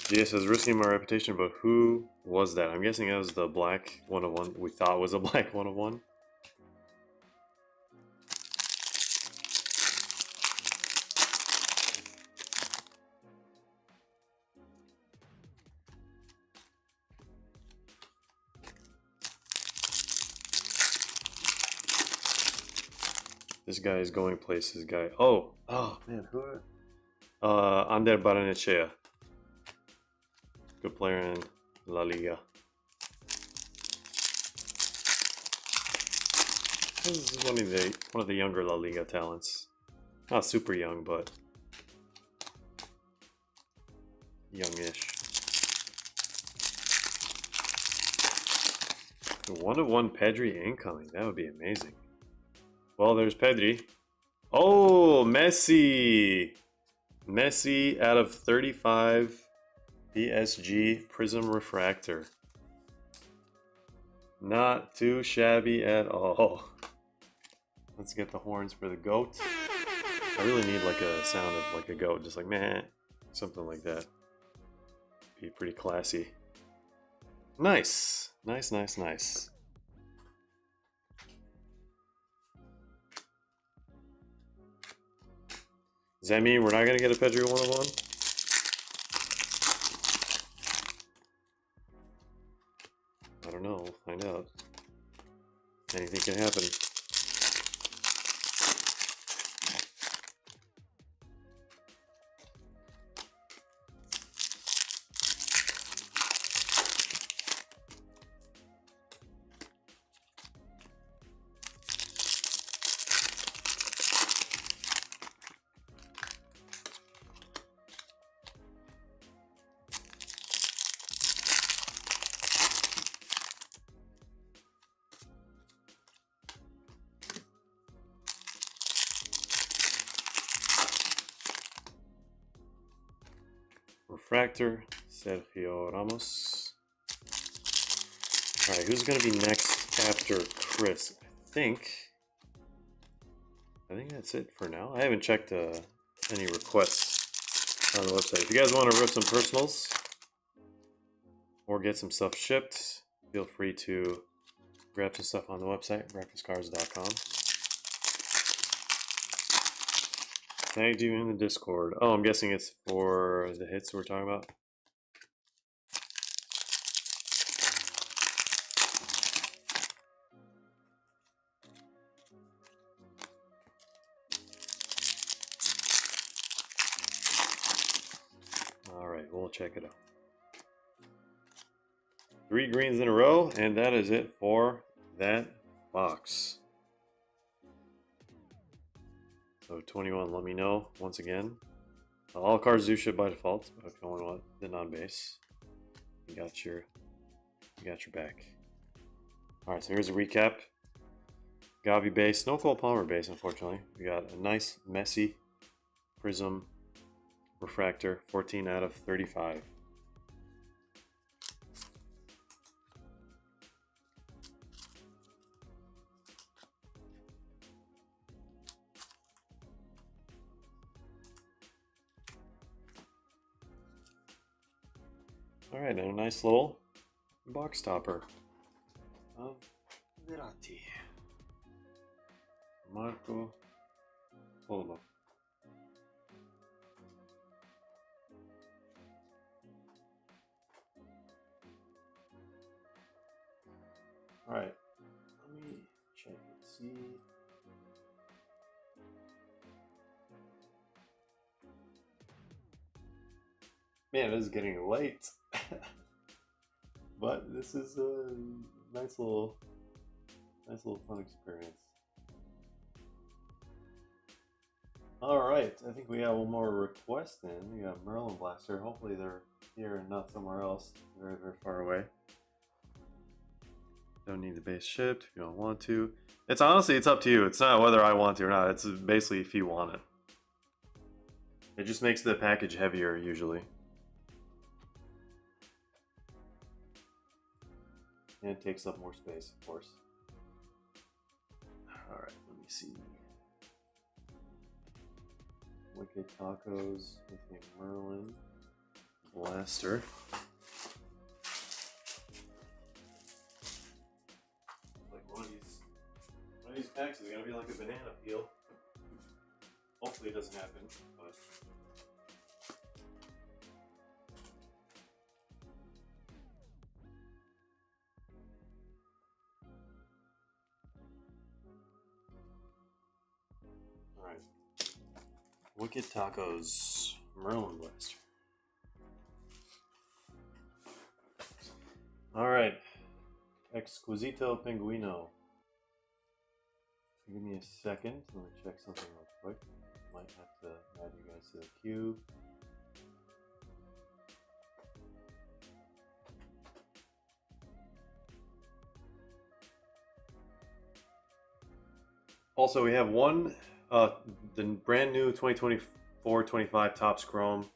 Speaker 1: GS says, risking my reputation, but who was that? I'm guessing it was the black 1-of-1 we thought was a black 1-of-1. This guy is going places, guy. Oh man, who? Ander Barrenetxea. Good player in La Liga. This is one of the younger La Liga talents. Not super young, but youngish. 1-of-1 Pedri incoming. That would be amazing. Well, there's Pedri. Oh, Messi! Messi out of 35 PSG Prism Refractor. Not too shabby at all. Let's get the horns for the goat. I really need like a sound of like a goat, just like meh, something like that. Be pretty classy. Nice, nice, nice, nice. Does that mean we're not gonna get a Pedri 101? I don't know. We'll find out. Anything can happen. Refractor, Sergio Ramos. Alright, who's going to be next after Chris? I think that's it for now. I haven't checked any requests on the website. If you guys want to rip some personals or get some stuff shipped, feel free to grab some stuff on the website, breakfastcards.com. Tagged you in the Discord. Oh, I'm guessing it's for the hits we're talking about. Alright, we'll check it out. 3 greens in a row, and that is it for that box. So 21, let me know once again. All cards do ship by default, but if you only want the non-base, you got your back. Alright, so here's a recap. Gavi base, no Cole Palmer base, unfortunately. We got a nice Messi Prism Refractor, 14 out of 35. Alright, and a nice little box topper of Verratti. Marco Polo. Alright, let me check and see. Man, it is getting late. But this is a nice little fun experience. Alright, I think we got one more request in. We got Merlin Blaster. Hopefully they're here and not somewhere else. Very, very far away. Don't need the base shipped if you don't want to. It's honestly, it's up to you. It's not whether I want to or not. It's basically if you want it. It just makes the package heavier usually. And it takes up more space, of course. Alright, let me see. Wicked Tacos with a Merlin Blaster. Like one of these packs is gonna be like a banana peel. Hopefully it doesn't happen, but alright. Wicked Tacos, Merlin Blaster. Alright. Exquisito Pinguino. Give me a second. Let me check something real quick. Might have to add you guys to the queue. Also, we have one, the brand new 2024-25 Topps Chrome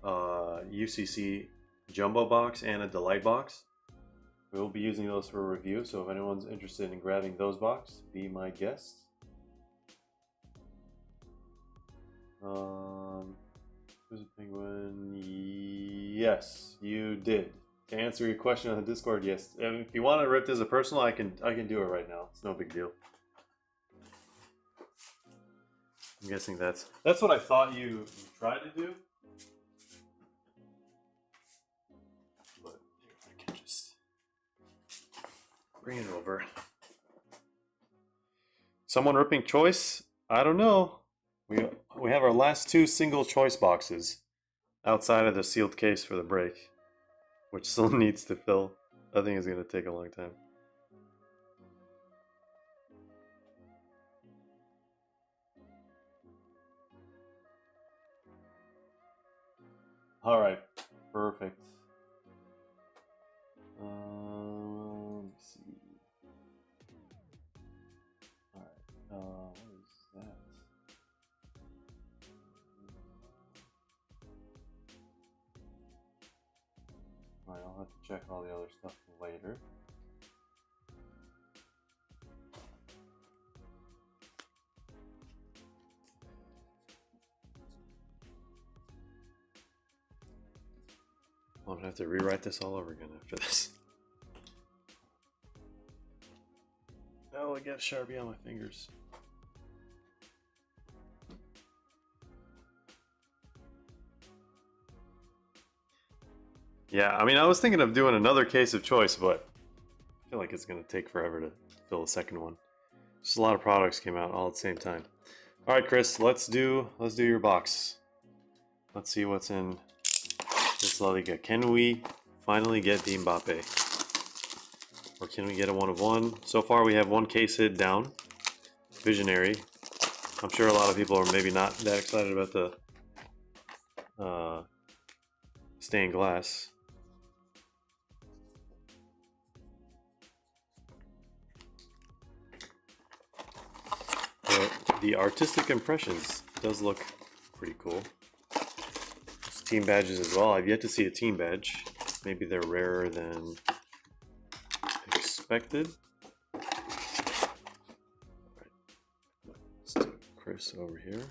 Speaker 1: UCC Jumbo box and a Delight box. We will be using those for a review, so if anyone's interested in grabbing those boxes, be my guest. Who's a penguin? Yes, you did. To answer your question on the Discord, yes. If you want to rip this as a personal, I can do it right now. It's no big deal. I'm guessing that's what I thought you tried to do. But I can just bring it over. Someone ripping choice? I don't know. We have our last two single choice boxes outside of the sealed case for the break, which still needs to fill. I think it's going to take a long time. All right, perfect. Let me see. All right, what is that? All right, I'll have to check all the other stuff later. I'm gonna have to rewrite this all over again after this. Oh, I got Sharpie on my fingers. Yeah, I mean, I was thinking of doing another case of choice, but I feel like it's gonna take forever to fill a second one. Just a lot of products came out all at the same time. All right, Chris, let's do your box. Let's see what's in this La Liga. Can we finally get the Mbappe? Or can we get a 1 of 1? So far we have one case hid down. Visionary. I'm sure a lot of people are maybe not that excited about the stained glass. But the artistic impressions does look pretty cool. There's team badges as well. I've yet to see a team badge. Maybe they're rarer than expected. Right. Let's do Chris over here.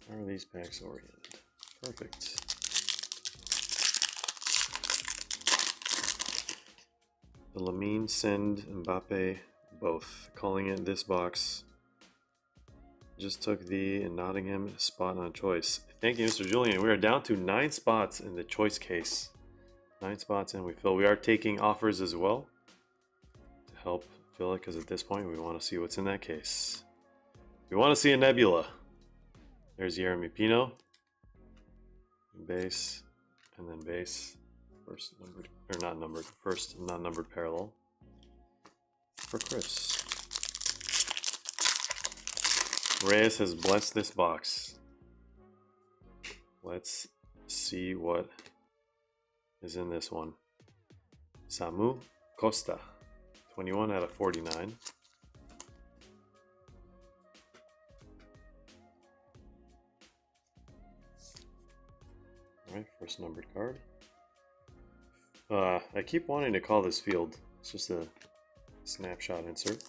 Speaker 1: How are these packs oriented? Perfect. The Lamine, Send, Mbappe, both. Calling it this box. Just took the Nottingham spot on choice. Thank you, Mr. Julian. We are down to 9 spots in the choice case. 9 spots and we fill. We are taking offers as well to help fill it, because at this point we want to see what's in that case. We want to see a Nebula. There's Yeremy Pino. Base, and then base. First numbered, or not numbered, first non-numbered parallel for Chris. Reyes has blessed this box. Let's see what is in this one. Samu Costa, 21 out of 49. Alright, first numbered card. I keep wanting to call this field. It's just a snapshot insert.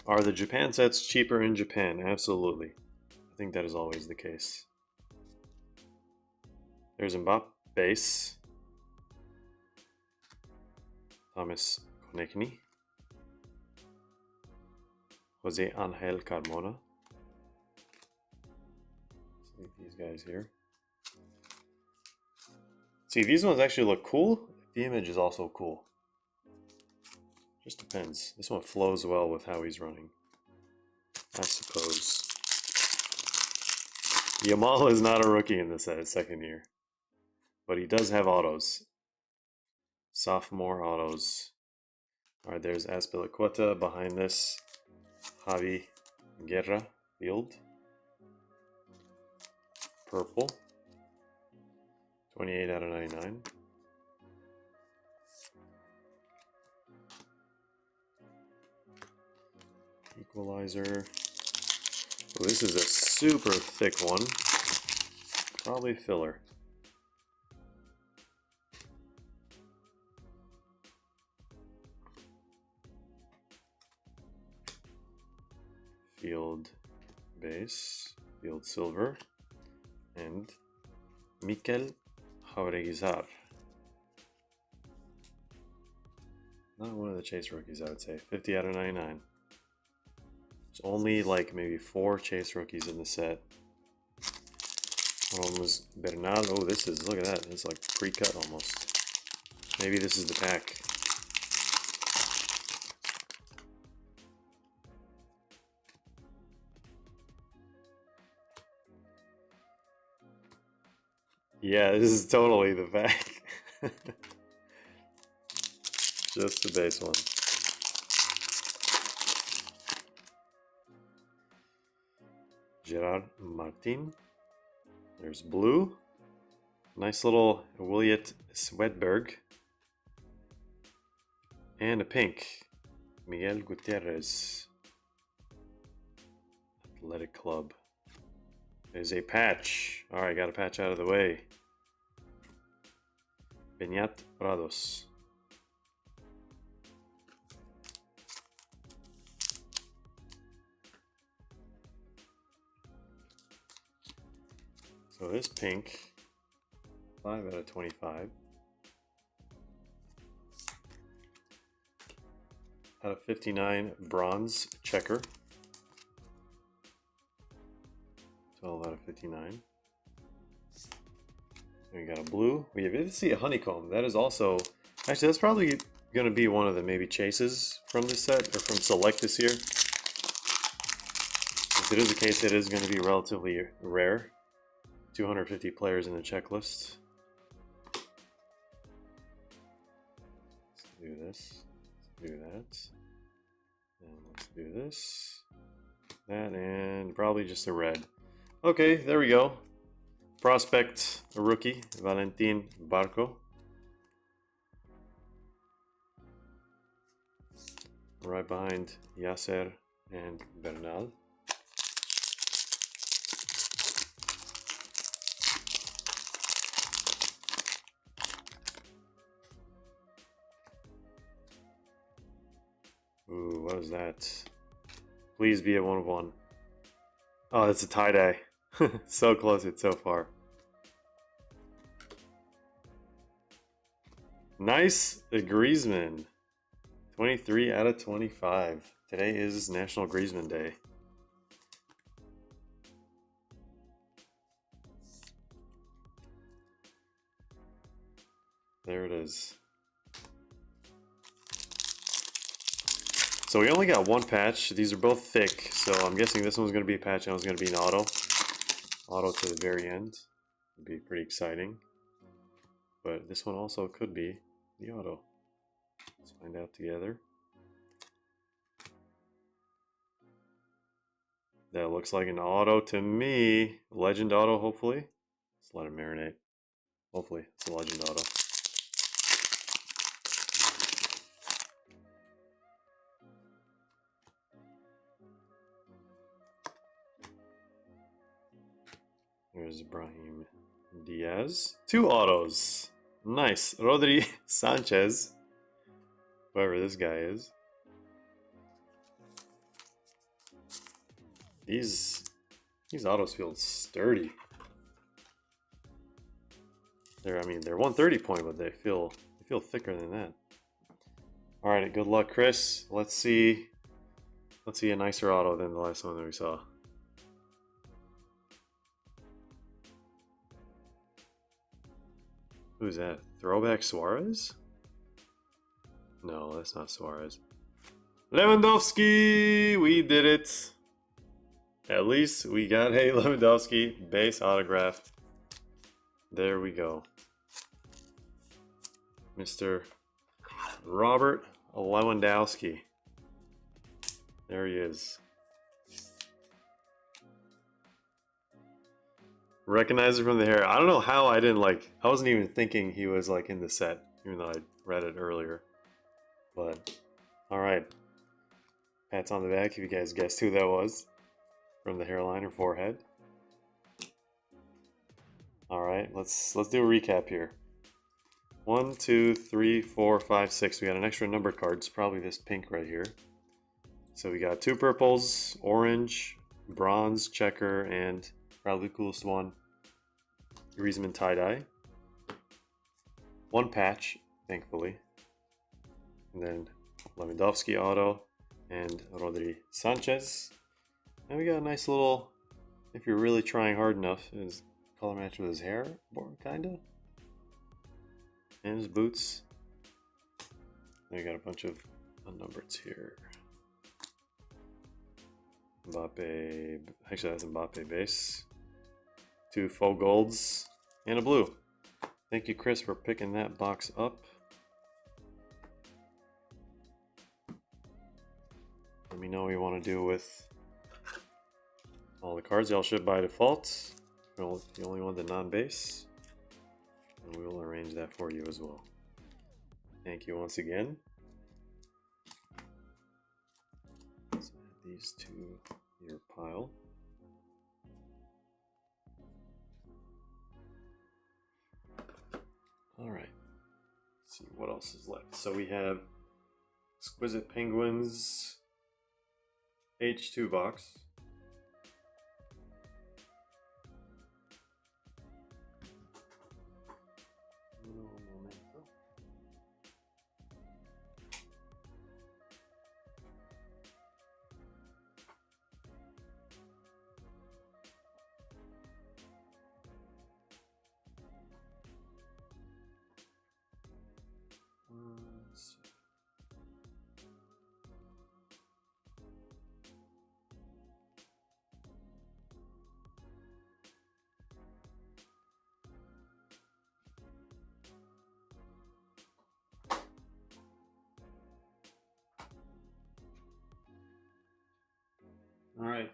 Speaker 1: Are the Japan sets cheaper in Japan? Absolutely. I think that is always the case. There's Mbappe base. Thomas Konechny. Jose Angel Carmona. Let's leave these guys here. See, these ones actually look cool. The image is also cool. Just depends. This one flows well with how he's running, I suppose. Yamal is not a rookie in this second year, but he does have autos. Sophomore autos. Alright, there's Azpilicueta behind this. Javi Guerra field. Purple. 28 out of 99. Equalizer. Oh, this is a super thick one. Probably filler. Field base, field silver, and Mikel Jauregizar. Not one of the chase rookies, I would say. 50 out of 99. There's only like maybe 4 chase rookies in the set. One of them was Bernal. Oh, this is, look at that. It's like pre-cut almost. Maybe this is the pack. Yeah, this is totally the pack. Just the base one. Gerard Martin. There's blue. Nice little Williat Swedberg. And a pink. Miguel Gutierrez. Athletic Club. There's a patch. Alright, got a patch out of the way. Beñat Prados. So this pink, 5 out of 25. Out of 59, bronze checker. 12 out of 59. We got a blue. We did see a honeycomb. That is also, actually that's probably going to be one of the maybe chases from this set, or from Select this year. If it is the case, it is going to be relatively rare. 250 players in the checklist. Let's do this. Let's do that. And let's do this. That, and probably just a red. Okay, there we go. Prospect, a rookie, Valentin Barco. Right behind Yasser and Bernal. Ooh, what is that? Please be a 1 of 1. Oh, it's a tie-dye. So close, it's so far. Nice, a Griezmann. 23 out of 25. Today is National Griezmann Day. There it is. So we only got 1 patch. These are both thick, so I'm guessing this one's going to be a patch and one's going to be an auto. Auto to the very end. Would be pretty exciting. But this one also could be the auto. Let's find out together. That looks like an auto to me. Legend auto, hopefully. Let's let it marinate. Hopefully, it's a legend auto. There's Brahim Diaz. 2 autos. Nice. Rodri Sanchez. Whoever this guy is. These autos feel sturdy. They're 130 point, but they feel thicker than that. All right, good luck, Chris. Let's see a nicer auto than the last one that we saw. Who's that? Throwback Suarez? No, that's not Suarez. Lewandowski! We did it! At least we got a Lewandowski base autographed. There we go. Mr. Robert Lewandowski. There he is. Recognize it from the hair. I don't know how I didn't I wasn't even thinking he was in the set, even though I read it earlier. But, alright. Pats on the back if you guys guessed who that was from the hairline or forehead. All right, let's do a recap here. 1, 2, 3, 4, 5, 6. We got an extra numbered card. It's probably this pink right here. So we got 2 purples, orange, bronze, checker, and probably the coolest one, Griezmann tie-dye. 1 patch, thankfully. And then Lewandowski auto and Rodri Sanchez. And we got a nice little, if you're really trying hard enough, is color match with his hair, kinda. And his boots. And we got a bunch of unnumbereds here. Mbappe, actually that's Mbappe base. 2 faux golds and a blue. Thank you, Chris, for picking that box up. Let me know what you want to do with all the cards. Y'all ship by default. Well, you only want the non-base. And we will arrange that for you as well. Thank you once again. Let's add these to your pile. All right. Let's see what else is left. So we have Exquisite Penguins H2 box. All right,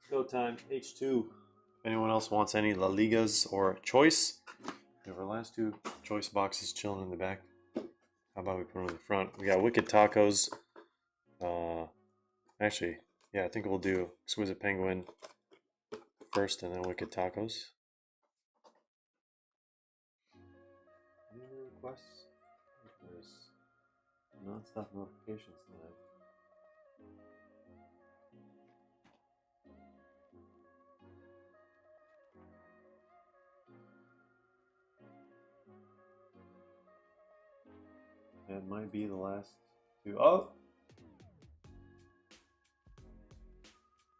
Speaker 1: go time, H2. If anyone else wants any La Ligas or choice, we have our last 2 choice boxes chilling in the back. How about we put them in the front? We got Wicked Tacos. Actually, yeah, I think we'll do Exquisite Penguin first and then Wicked Tacos. Any other requests? There's non-stop notifications tonight. That might be the last 2. Oh!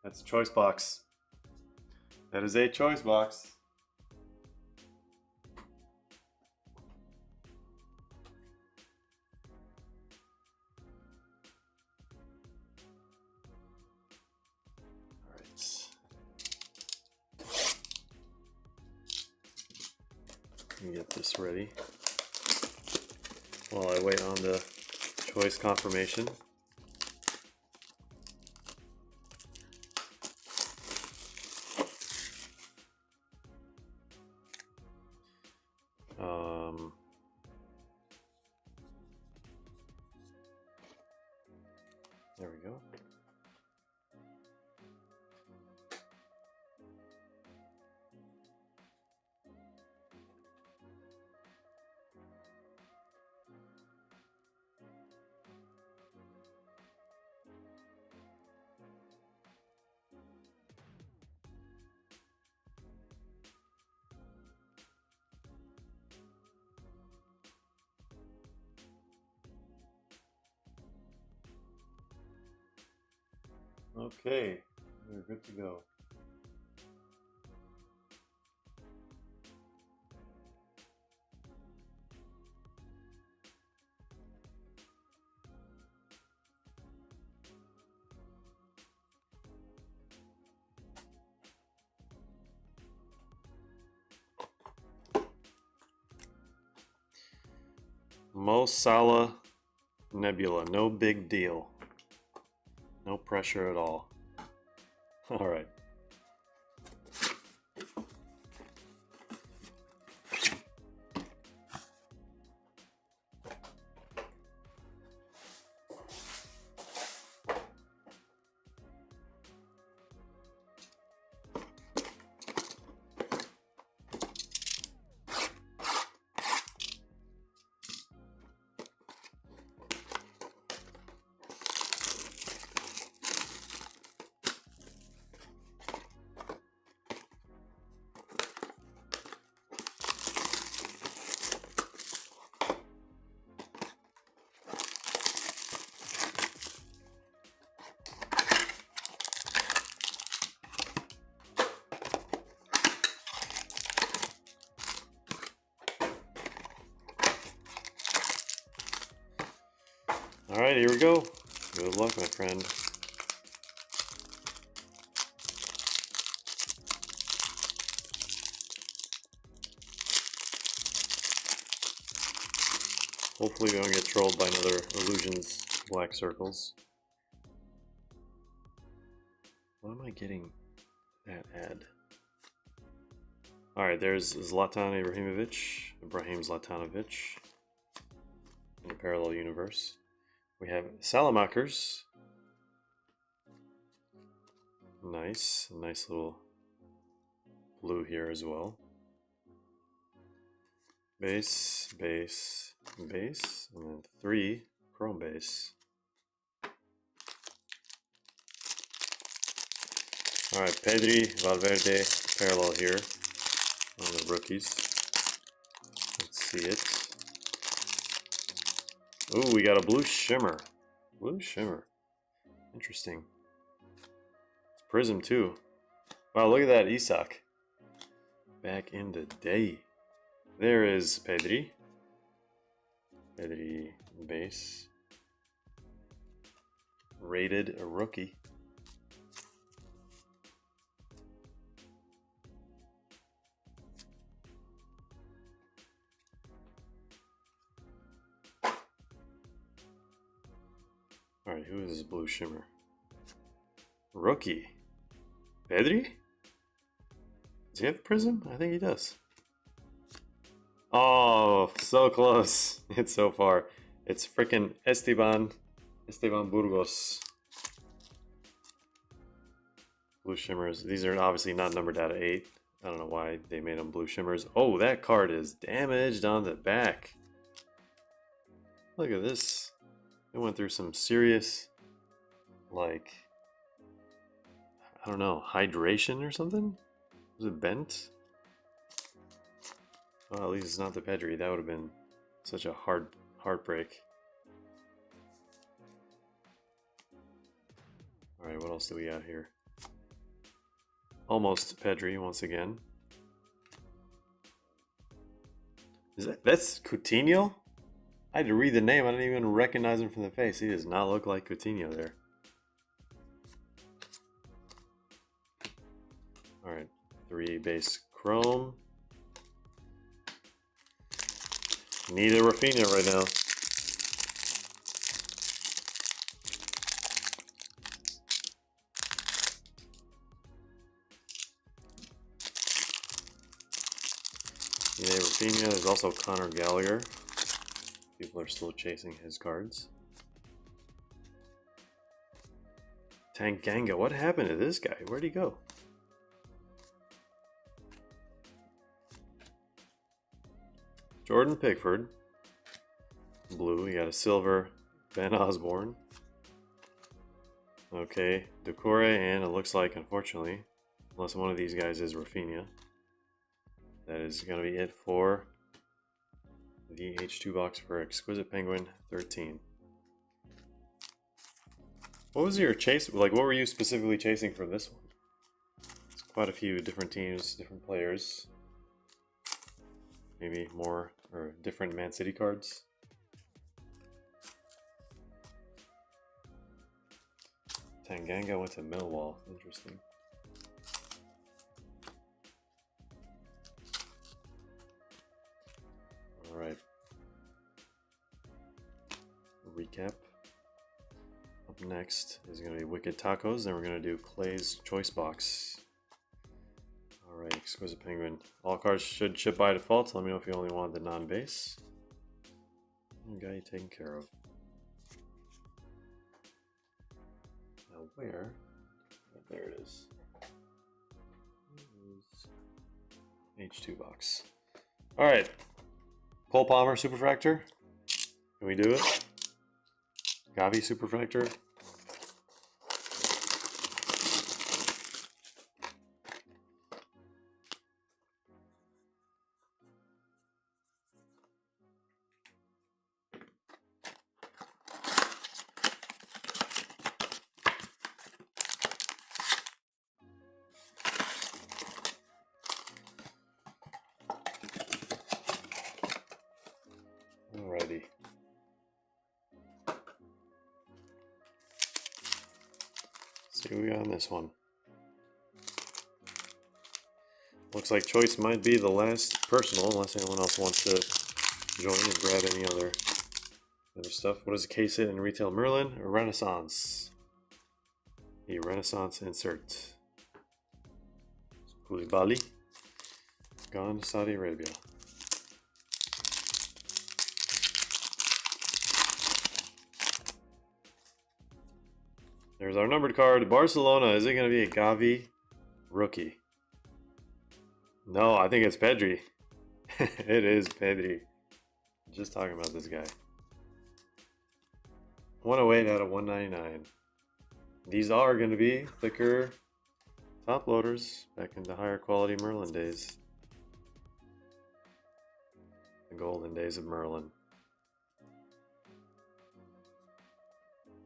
Speaker 1: That's a choice box. That is a choice box. All right. Let me get this ready while I wait on the choice confirmation. There we go. Okay, we're good to go. Mo Salah Nebula, no big deal. No pressure at all. All right. Alright, here we go. Good luck, my friend. Hopefully we don't get trolled by another Illusions black circles. Why am I getting that ad? Alright, there's Zlatan Ibrahim Zlatanovic in a parallel universe. We have Salamakers. Nice. A nice little blue here as well. Base, base, base, and then 3 chrome base. Alright, Pedri, Valverde, parallel here on the rookies. Let's see it. Ooh, we got a blue shimmer. Blue shimmer. Interesting. It's Prism too. Wow, look at that Isak. Back in the day. There is Pedri. Pedri base. Rated a rookie. Alright, who is this blue shimmer? Rookie. Pedri? Does he have Prism? I think he does. Oh, so close. It's so far. It's freaking Esteban Burgos. Blue shimmers. These are obviously not numbered out of 8. I don't know why they made them blue shimmers. Oh, that card is damaged on the back. Look at this. It went through some serious, like, I don't know, hydration or something? Was it bent? Well, at least it's not the Pedri. That would have been such a heartbreak. Alright, what else do we got here? Almost Pedri once again. That's Coutinho? I had to read the name. I didn't even recognize him from the face. He does not look like Coutinho there. Alright, 3 base chrome. Need a Rafinha right now. Need a Rafinha. There's also Conor Gallagher. People are still chasing his cards. Tanganga. What happened to this guy? Where'd he go? Jordan Pickford. Blue. We got a silver Ben Osborne. Okay. Decore, and it looks like, unfortunately, unless one of these guys is Rafinha, that is going to be it for the H2 box for Exquisite Penguin 13. What was your chase? Like, what were you specifically chasing for this one? It's quite a few different teams, different players. Maybe more or different Man City cards. Tanganga went to Millwall. Interesting. Alright. Recap. Up next is going to be Wicked Tacos, then we're going to do Clay's Choice Box. Alright, Exquisite Penguin. All cards should ship by default. Let me know if you only want the non-base. Got you taken care of. Now where? There it is. H2 box. Alright. Cole Palmer Superfractor. Can we do it? Gavi Superfractor. Alrighty. Let's see what we got on this one. Looks like Choice might be the last personal, unless anyone else wants to join and grab any other stuff. What is a case hit in Retail Merlin? A Renaissance. A Renaissance insert. Koulibaly. Gone to Saudi Arabia. There's our numbered card. Barcelona. Is it going to be a Gavi rookie? No, I think it's Pedri. It is Pedri. Just talking about this guy. 108 out of 199. These are going to be thicker top loaders back into higher quality Merlin days. The golden days of Merlin.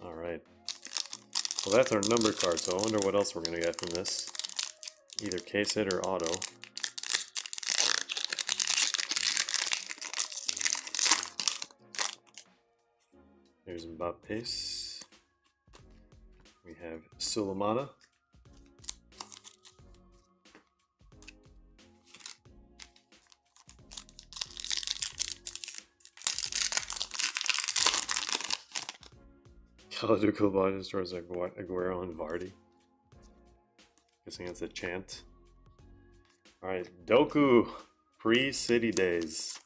Speaker 1: Alright. Well, that's our numbered card, so I wonder what else we're going to get from this. Either case hit or auto. Here's Mbappe's. We have Sulemana. Kalidou Koulibaly destroys Aguero and Vardy. Guessing it's a chant. Alright, Doku. Pre-City days.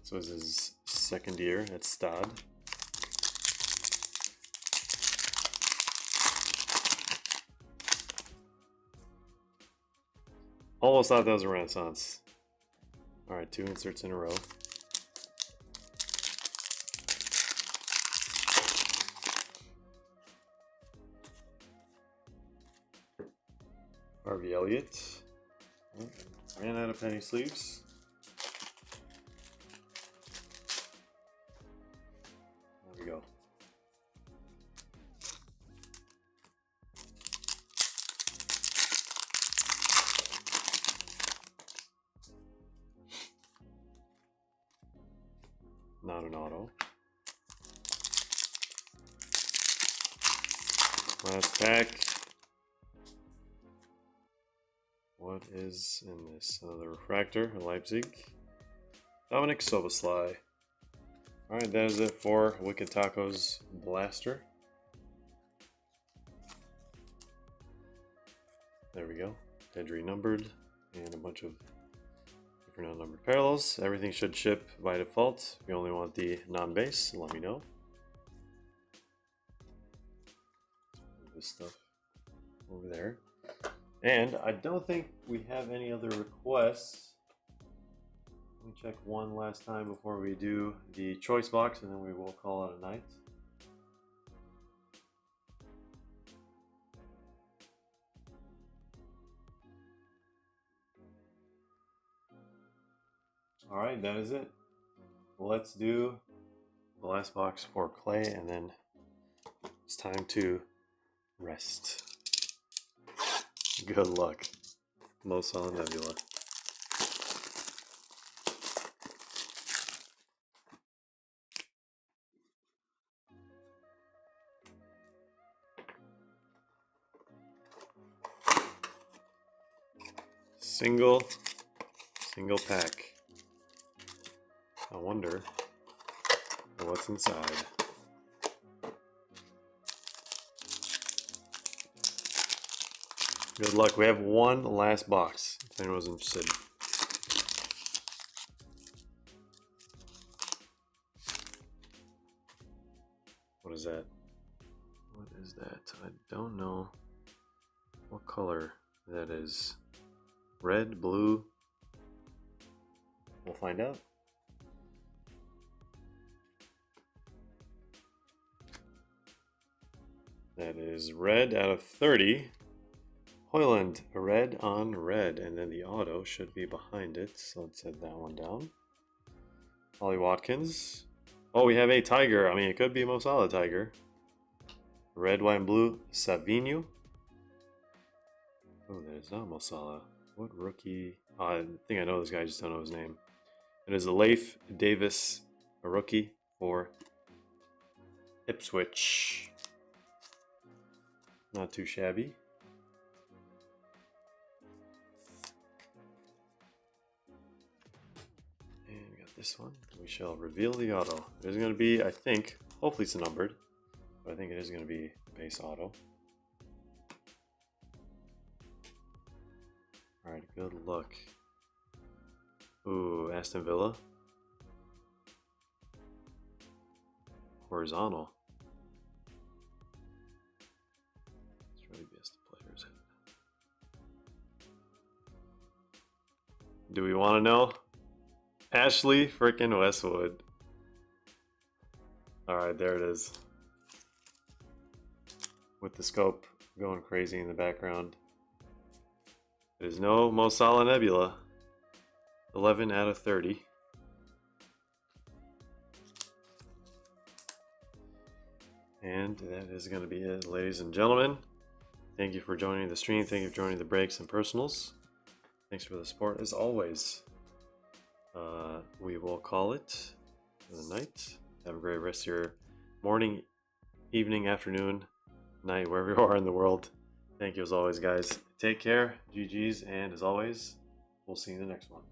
Speaker 1: This was his second year at Stade. Almost thought that was a Renaissance. Alright, 2 inserts in a row. Harvey Elliott. Ran out of penny sleeves. There we go. Not an auto. Last pack. What is in this? Another refractor, Leipzig. Dominic Soboslai. Alright, that is it for Wicked Taco's Blaster. There we go. Pedri numbered, and a bunch of different unnumbered parallels. Everything should ship by default. If you only want the non-base, let me know. Move this stuff over there. And I don't think we have any other requests. Let me check one last time before we do the choice box, and then we will call it a night. Alright, that is it. Let's do the last box for Clay, and then it's time to rest. Good luck. Mo Salah Nebula. Single pack. I wonder what's inside. Good luck. We have one last box, if anyone's interested. What is that? What is that? I don't know what color that is. Red, blue. We'll find out. That is red out of 30. Hoyland, red on red, and then the auto should be behind it, so let's set that one down. Ollie Watkins. Oh, we have a Tiger. I mean, it could be Mo Salah Tiger. Red, white, and blue, Savinho. Oh, that is not Mo Salah. What rookie? Oh, I think I know this guy, I just don't know his name. It is a Leif Davis, a rookie for Ipswich. Not too shabby. And we got this one. We shall reveal the auto. There's going to be, I think, hopefully it's numbered, but I think it is going to be base auto. Alright, good luck. Ooh, Aston Villa. Horizontal. Let's really best players. Do we want to know? Ashley frickin' Westwood. Alright, there it is. With the scope going crazy in the background. There's no Mo Salah Nebula. 11 out of 30. And that is going to be it, ladies and gentlemen. Thank you for joining the stream. Thank you for joining the breaks and personals. Thanks for the support as always. We will call it for the night. Have a great rest of your morning, evening, afternoon, night, wherever you are in the world. Thank you as always, guys. Take care, GG's, and as always, we'll see you in the next one.